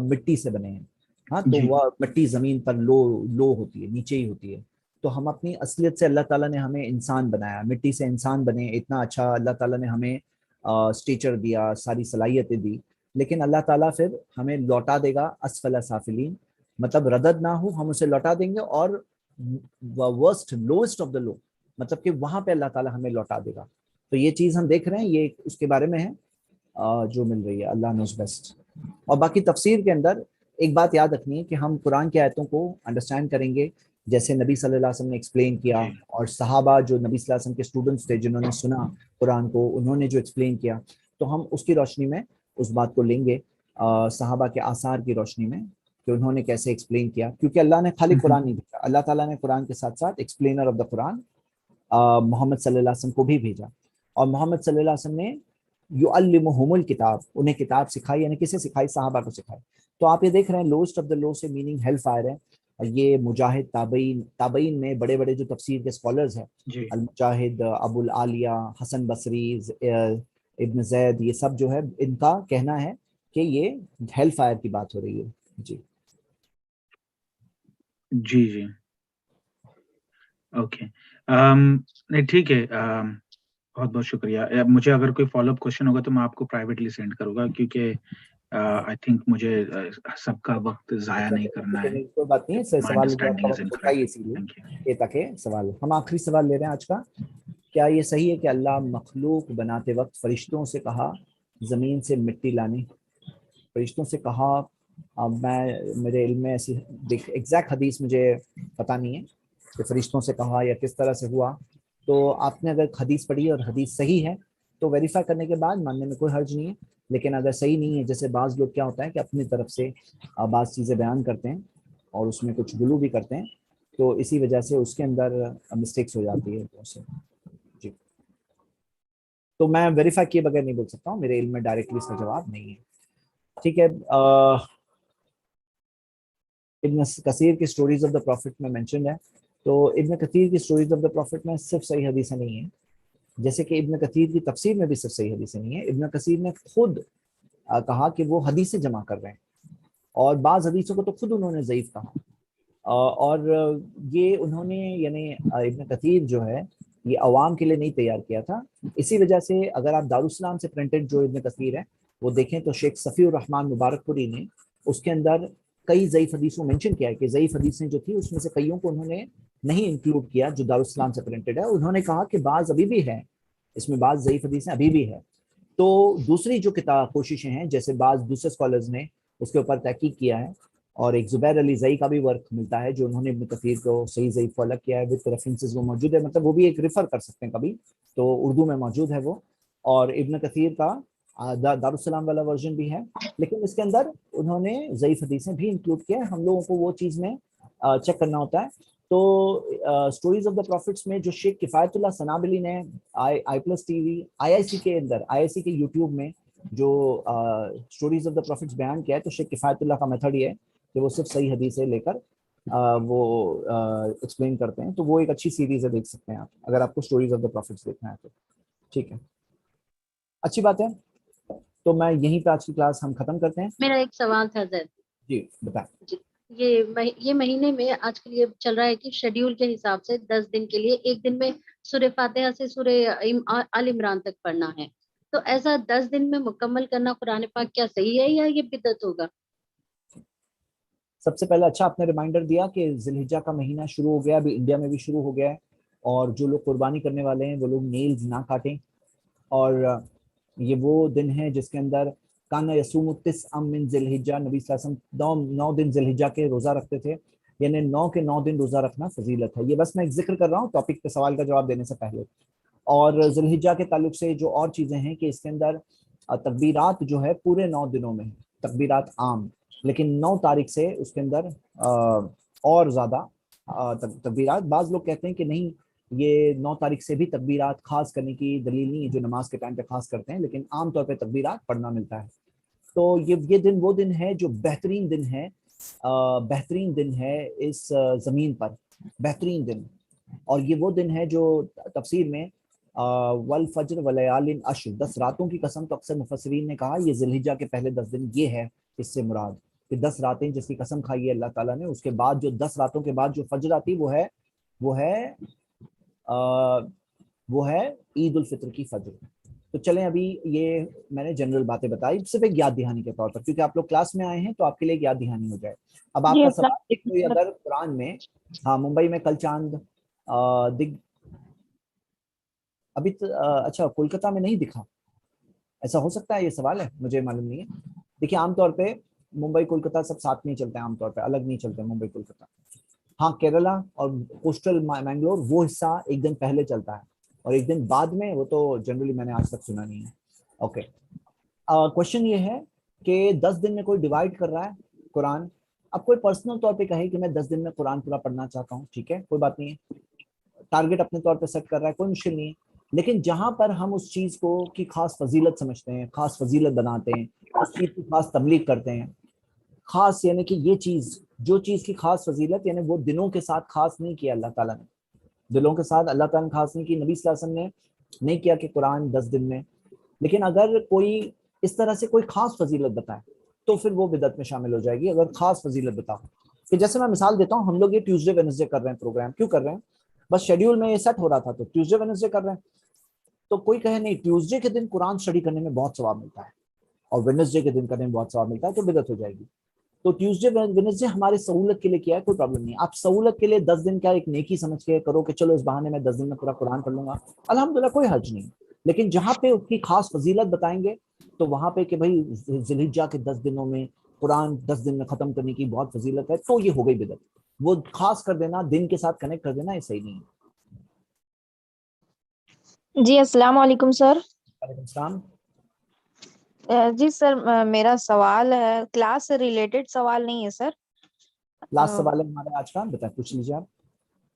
مٹی سے بنے ہیں, ہاں تو وہ مٹی زمین پر لو ہوتی ہے, نیچے ہی ہوتی ہے. تو ہم اپنی اصلیت سے اللہ تعالیٰ نے ہمیں انسان بنایا, مٹی سے انسان بنے, اتنا اچھا اللہ تعالیٰ نے ہمیں اسٹیچر دیا, ساری صلاحیتیں دی. لیکن اللہ تعالیٰ پھر ہمیں لوٹا دے گا اسفل سافلین, مطلب ردد نہ ہو, ہم اسے لوٹا دیں گے اور ورسٹ لوسٹ آف دا لو, مطلب کہ وہاں پہ اللہ تعالیٰ ہمیں لوٹا دے گا. تو یہ چیز ہم دیکھ رہے ہیں, یہ اس کے بارے میں ہے جو مل رہی ہے, اللہ نوز بیسٹ. اور باقی تفسیر کے اندر ایک بات یاد رکھنی ہے کہ ہم قرآن کی آیتوں کو انڈرسٹینڈ کریں گے جیسے نبی صلی اللہ علیہ وسلم نے ایکسپلین کیا, اور صحابہ جو نبی صلی اللہ علیہ وسلم کے اسٹوڈنٹس تھے جنہوں نے سنا قرآن کو, انہوں نے جو ایکسپلین کیا, تو ہم اس کی روشنی میں اس بات کو لیں گے, صحابہ کے آثار کی روشنی میں کہ انہوں نے کیسے ایکسپلین کیا. کیونکہ اللہ نے خالی قرآن نہیں بھیجا, اللہ تعالیٰ نے قرآن کے ساتھ ساتھ ایکسپلینر آف دا قرآن محمد صلی اللہ علیہ وسلم کو بھی بھیجا, اور محمد صلی اللہ علیہ وسلم نے یعلمہم الکتاب, انہیں کتاب سکھائی, یعنی کسے سکھائی, صحابہ کو سکھائی. تو آپ یہ دیکھ رہے ہیں لوسٹ آف دا لو سے میننگ ہیل فائر ہے. یہ مجاہد تابعین میں بڑے بڑے جو تفسیر کے اسکالرز ہیں, المجاہد, ابو العالیہ, حسن بصری, ابن زید, یہ سب جو ہے ان کا کہنا ہے کہ یہ ہیل فائر کی بات ہو رہی ہے. جی جی اوکے, نہیں ٹھیک ہے, بہت بہت شکریہ. مجھے اگر کوئی فالو اپ کوشچن ہوگا تو میں آپ کو پرائیویٹلی سینڈ کروں گا, کیونکہ آئی تھنک مجھے سب کا وقت ضائع نہیں کرنا ہے. کوئی بات نہیں, سوال اسی لیے تاکہ سوال, ہم آخری سوال لے رہے ہیں آج کا کیا یہ صحیح ہے کہ اللہ مخلوق بناتے وقت فرشتوں سے کہا زمین سے مٹی لانے؟ فرشتوں سے کہا، میں میرے علم میں ایسی ایگزیکٹ حدیث مجھے پتہ نہیں ہے کہ فرشتوں سے کہا یا کس طرح سے ہوا. تو آپ نے اگر حدیث پڑھی اور حدیث صحیح ہے تو ویریفائی کرنے کے بعد ماننے میں کوئی حرج نہیں ہے. لیکن اگر صحیح نہیں ہے، جیسے بعض لوگ کیا ہوتا ہے کہ اپنی طرف سے بعض چیزیں بیان کرتے ہیں اور اس میں کچھ غلو بھی کرتے ہیں، تو اسی وجہ سے اس کے اندر مسٹیکس ہو جاتی ہے. جی، تو میں ویریفائی کیے بغیر نہیں بول سکتا ہوں، میرے علم میں ڈائریکٹلی اس کا جواب نہیں ہے. ٹھیک ہے. ابن کثیر کی سٹوریز آف دا پروفٹ میں مینشنڈ ہے، تو ابن کثیر کی سٹوریز آف دا پروفٹ میں صرف صحیح حدیثیں نہیں ہیں، جیسے کہ ابن کثیر کی تفسیر میں بھی صرف صحیح حدیثیں نہیں ہیں. ابن کثیر نے خود کہا کہ وہ حدیثیں جمع کر رہے ہیں، اور بعض حدیثوں کو تو خود انہوں نے ضعیف کہا. اور یہ انہوں نے یعنی ابن کثیر جو ہے یہ عوام کے لیے نہیں تیار کیا تھا. اسی وجہ سے اگر آپ دارالسلام سے پرنٹڈ جو ابن کثیر ہے وہ دیکھیں تو شیخ صفی الرحمن مبارک پوری نے اس کے اندر کئی ضعیف حدیثوں مینشن کیا ہے کہ ضعیف حدیثیں جو تھی اس میں سے کئیوں کو انہوں نے نہیں انکلوڈ کیا جو دارالسلام سے پرنٹڈ ہے. انہوں نے کہا کہ بعض ابھی بھی ہے اس میں، بعض ضعیف حدیثیں ابھی بھی ہے. تو دوسری جو کتاب کوششیں ہیں، جیسے بعض دوسرے اسکالرز نے اس کے اوپر تحقیق کیا ہے، اور ایک زبیر علی زئی کا بھی ورک ملتا ہے جو انہوں نے ابن کثیر کو صحیح ضعیف کو الگ کیا ہے وتھ ریفرنسز، وہ موجود ہے، مطلب وہ بھی ایک ریفر کر سکتے ہیں کبھی، تو اردو میں موجود ہے وہ. اور ابن کثیر کا دارالسلام والا ورژن بھی ہے، لیکن اس کے اندر انہوں نے ضعیف حدیثیں بھی انکلوڈ کیا ہے. ہم لوگوں کو وہ چیز میں چیک کرنا ہوتا ہے. تو اسٹوریز آف دا پروفٹس میں جو شیخ کفایت اللہ سنابلی نے آئی پلس ٹی وی IIC کے اندر IIC کے یوٹیوب میں جو اسٹوریز آف دا پروفٹس بیان کیا ہے، تو شیخ کفایت اللہ کا میتھڈ یہ ہے کہ وہ صرف صحیح حدیثیں لے کر وہ ایکسپلین کرتے ہیں. تو وہ ایک اچھی سیریز ہے، دیکھ سکتے ہیں آپ اگر آپ کو اسٹوریز آف دا پروفٹس دیکھنا ہے تو. ٹھیک ہے، اچھی بات ہے. تو میں یہیں پہ آج کی کلاس ہم ختم کرتے ہیں. میرا ایک سوال تھا زید جی بتائیں. جی، یہ مہینے میں آج کل یہ چل رہا ہے کہ شیڈیول کے حساب سے 10 دن کے لیے ایک دن میں سورہ فاتحہ سے سورہ آل عمران تک پڑھنا ہے، تو ایسا 10 دن میں مکمل کرنا قرآن پاک کیا صحیح ہے یا یہ بدعت ہوگا؟ سب سے پہلے اچھا آپ نے ریمائنڈر دیا کہ ذی الحجہ کا مہینہ شروع ہو گیا، ابھی انڈیا میں بھی شروع ہو گیا ہے، اور جو لوگ قربانی کرنے والے ہیں وہ لوگ نیلز نہ کاٹیں. اور یہ وہ دن ہے جس کے اندر کانا یصوم التسع من ذی الحجہ، نبی صلی اللہ علیہ وسلم 9 دن ذی الحجہ کے روزہ رکھتے تھے، یعنی 9 کے 9 دن روزہ رکھنا فضیلت ہے. یہ بس میں ایک ذکر کر رہا ہوں ٹاپک پہ سوال کا جواب دینے سے پہلے. اور ذی الحجہ کے تعلق سے جو اور چیزیں ہیں کہ اس کے اندر تکبیرات جو ہے پورے 9 دنوں میں تکبیرات عام، لیکن 9 تاریخ سے اس کے اندر اور زیادہ تکبیرات. بعض لوگ کہتے ہیں کہ نہیں، یہ 9 تاریخ سے بھی تکبیرات خاص کرنے کی دلیل نہیں ہے جو نماز کے ٹائم پہ خاص کرتے ہیں، لیکن عام طور پہ تکبیرات پڑھنا ملتا ہے. تو یہ دن وہ دن ہے جو بہترین دن ہے، بہترین دن ہے اس زمین پر، بہترین دن. اور یہ وہ دن ہے جو تفسیر میں والفجر ولیال عشر، 10 راتوں کی قسم، تو اکثر مفسرین نے کہا یہ ذی الحجہ کے پہلے 10 دن یہ ہے اس سے مراد کہ 10 راتیں جس کی قسم کھائی ہے اللہ تعالیٰ نے. اس کے بعد جو 10 راتوں کے بعد جو فجر آتی وہ ہے عید الفطر کی فجر. تو چلیں ابھی یہ میں نے جنرل باتیں بتائی صرف ایک یاد دہانی کے طور پر، کیونکہ آپ لوگ کلاس میں آئے ہیں تو آپ کے لیے ایک یاد دہانی ہو جائے. اب آپ کا سوال ہے کہ کوئی اگر قرآن میں، ہاں ممبئی میں کل چاند ابھی اچھا کولکتہ میں نہیں دکھا، ایسا ہو سکتا ہے؟ یہ سوال ہے، مجھے معلوم نہیں ہے. دیکھیے عام طور پہ ممبئی کولکتہ سب ساتھ نہیں چلتے ہیں، عام طور پہ الگ نہیں چلتے ممبئی کولکتہ. ہاں کیرلا اور کوسٹل مینگلور وہ حصہ ایک دن پہلے چلتا ہے اور ایک دن بعد میں، وہ تو جنرلی میں نے آج تک سنا نہیں ہے. اوکے، کوشچن یہ ہے کہ 10 دن میں کوئی ڈیوائڈ کر رہا ہے قرآن. اب کوئی پرسنل طور پہ کہے کہ میں 10 دن میں قرآن پورا پڑھنا چاہتا ہوں، ٹھیک ہے، کوئی بات نہیں ہے، ٹارگٹ اپنے طور پہ سیٹ کر رہا ہے، کوئی مشکل نہیں ہے. لیکن جہاں پر ہم اس چیز کو کی خاص فضیلت سمجھتے ہیں، خاص فضیلت بناتے ہیں، اس چیز کی خاص تبلیغ کرتے ہیں، خاص یعنی کہ یہ چیز جو چیز کی خاص فضیلت، یعنی وہ دنوں کے ساتھ خاص نہیں کیا اللہ تعالیٰ نے، دلوں کے ساتھ اللہ تعالیٰ نے خاص نہیں کی، نبی صلی اللہ علیہ وسلم نے نہیں کیا کہ قرآن 10 دن میں. لیکن اگر کوئی اس طرح سے کوئی خاص فضیلت بتائے تو پھر وہ بدعت میں شامل ہو جائے گی. اگر خاص فضیلت بتاؤ کہ جیسے میں مثال دیتا ہوں، ہم لوگ یہ ٹیوزڈے وینسڈے کر رہے ہیں پروگرام، کیوں کر رہے ہیں؟ بس شیڈیول میں یہ سیٹ ہو رہا تھا تو ٹیوزڈے وینسڈے کر رہے ہیں. تو کوئی کہے نہیں ٹیوزڈے کے دن قرآن اسٹڈی کرنے میں بہت ثواب ملتا ہے اور وینسڈے کے دن کرنے میں بہت ثواب ملتا ہے، تو بدعت ہو جائے گی. تو ٹیوزڈے وینسڈے ہمارے سہولت کے لیے کیا ہے, کوئی پرابلم نہیں. آپ سہولت کے لیے 10 دن کا ایک نیکی سمجھ کے کرو کہ چلو اس بہانے میں 10 دن میں پورا قرآن پڑھ لوں گا, الحمدللہ کوئی حرج نہیں. لیکن جہاں پہ اس کی خاص فضیلت بتائیں گے تو وہاں پہ کہ بھائی ذی الحجہ کے 10 دنوں میں قرآن 10 دن میں ختم کرنے کی بہت فضیلت ہے, تو یہ ہو گئی بدعت. وہ خاص کر دینا, دن کے ساتھ کنیکٹ کر دینا, یہ صحیح نہیں ہے. جی السلام علیکم سر. وعلیکم السلام. جی سر میرا سوال ہے, کلاس سے ریلیٹڈ سوال نہیں ہے سر. لاسٹ سوال ہے ہمارا آج کا, بتائیں پوچھ لیجیے آپ.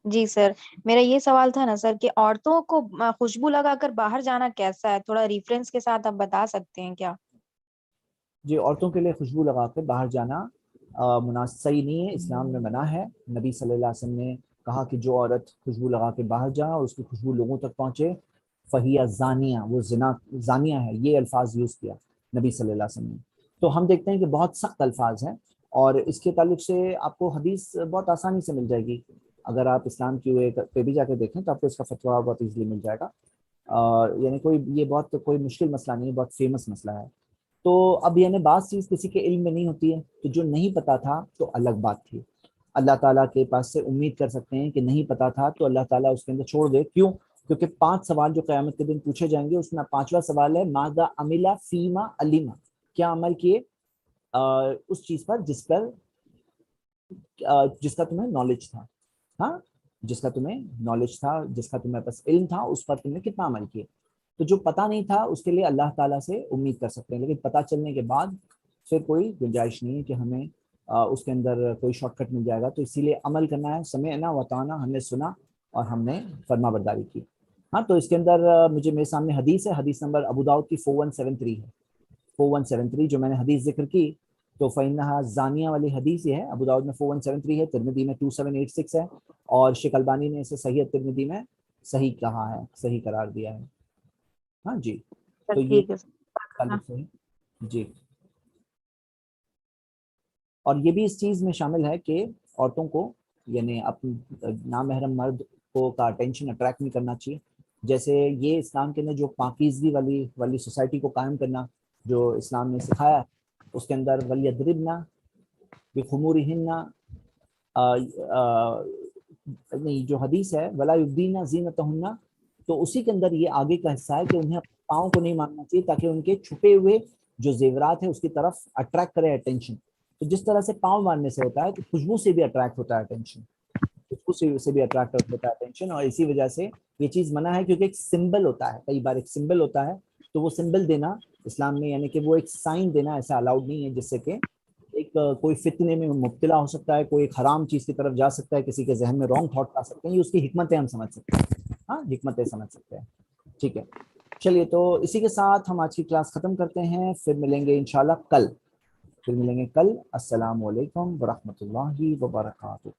جی سر, میرا یہ سوال تھا نا سر کہ عورتوں کو خوشبو لگا کر باہر جانا کیسا ہے, تھوڑا ریفرنس کے ساتھ آپ بتا سکتے ہیں کیا؟ جی, عورتوں کے لیے خوشبو لگا کے باہر جانا مناسب صحیح نہیں ہے, اسلام میں منع ہے. نبی صلی اللہ علیہ وسلم نے کہا کہ جو عورت خوشبو لگا کے باہر جائے اور اس کی خوشبو لوگوں تک پہنچے, فہیہ زانیہ, وہ زانیہ ہے, یہ الفاظ یوز کیا نبی صلی اللہ علیہ وسلم نے. تو ہم دیکھتے ہیں کہ بہت سخت الفاظ ہیں, اور اس کے تعلق سے آپ کو حدیث بہت آسانی سے مل جائے گی. اگر آپ اسلام کی وے پہ بھی جا کے دیکھیں تو آپ کو اس کا فتویٰ بہت ایزیلی مل جائے گا. یعنی یہ بہت کوئی مشکل مسئلہ نہیں ہے, بہت فیمس مسئلہ ہے. تو اب یعنی بعض چیز کسی کے علم میں نہیں ہوتی ہے, تو جو نہیں پتا تھا تو الگ بات تھی. اللہ تعالیٰ کے پاس سے امید کر سکتے ہیں کہ نہیں پتا تھا تو اللہ تعالیٰ اس کے اندر چھوڑ دے. کیوں؟ کیونکہ 5 سوال جو قیامت کے دن پوچھے جائیں گے, اس میں 5واں سوال ہے ماذا عمل فیما علیما, کیا عمل کیے اس چیز پر جس کا تمہیں نالج تھا. ہاں, جس کا تمہیں نالج تھا, جس کا تمہیں پاس علم تھا, اس پر تم نے کتنا عمل کیے. تو جو پتہ نہیں تھا اس کے لیے اللہ تعالیٰ سے امید کر سکتے ہیں, لیکن پتہ چلنے کے بعد پھر کوئی گنجائش نہیں ہے کہ ہمیں اس کے اندر کوئی شارٹ کٹ مل جائے گا. تو اسی لیے عمل کرنا ہے, سمعنا وطاعنا, ہم نے سنا اور ہم نے فرما برداری کی. ہاں, تو اس کے اندر مجھے میرے سامنے حدیث ہے, حدیث نمبر ابو داؤد کی 4173 ہے, 4173 جو میں نے حدیث ذکر کی. تو فإنہا زانیہ والی حدیث یہ ہے, ابو داؤد میں 4173 ہے, ترمذی میں 2786 ہے, اور شیخ البانی نے اسے صحیح ترمذی میں صحیح کہا ہے, صحیح قرار دیا ہے. ہاں جی, سر تو یہ ٹھیک ہے تعلق سے جی. اور یہ بھی اس چیز میں شامل ہے کہ عورتوں کو یعنی اپنے نامحرم مرد کو کا اٹینشن اٹریکٹ نہیں کرنا چاہیے. جیسے یہ اسلام کے اندر جو پاکیزگی والی سوسائٹی کو قائم کرنا جو اسلام نے سکھایا ہے, اس کے اندر وَلْيَضْرِبْنَ بِخُمُورِهِنَّ, نہیں جو حدیث ہے وَلَا يُبْدِينَ زِينَتَهُنَّ, تو اسی کے اندر یہ آگے کا حصہ ہے کہ انہیں پاؤں کو نہیں ماننا چاہیے تاکہ ان کے چھپے ہوئے جو زیورات ہیں اس کی طرف اٹریکٹ کرے اٹینشن. تو جس طرح سے پاؤں مارنے سے ہوتا ہے, تو خوشبو سے بھی اٹریکٹ ہوتا ہے اٹینشن, خوشبو سے بھی اٹریکٹ ہوتا ہے اٹینشن. اور اسی وجہ سے یہ چیز منع ہے, کیونکہ ایک سمبل ہوتا ہے, کئی بار ایک سمبل ہوتا ہے, تو وہ سمبل دینا اسلام میں یعنی کہ وہ ایک سائن دینا ایسا الاؤڈ نہیں ہے, جس سے کہ ایک کوئی فتنے میں مبتلا ہو سکتا ہے, کوئی ایک حرام چیز کی طرف جا سکتا ہے, کسی کے ذہن میں رانگ تھاٹ آ سکتے ہیں. یہ اس کی حکمتیں ہم سمجھ سکتے ہیں, ہاں حکمتیں سمجھ سکتے ہیں. ٹھیک ہے, چلیے تو اسی کے ساتھ ہم آج کی کلاس ختم کرتے ہیں, پھر ملیں گے انشاءاللہ کل. السلام علیکم ورحمۃ اللہ وبرکاتہ.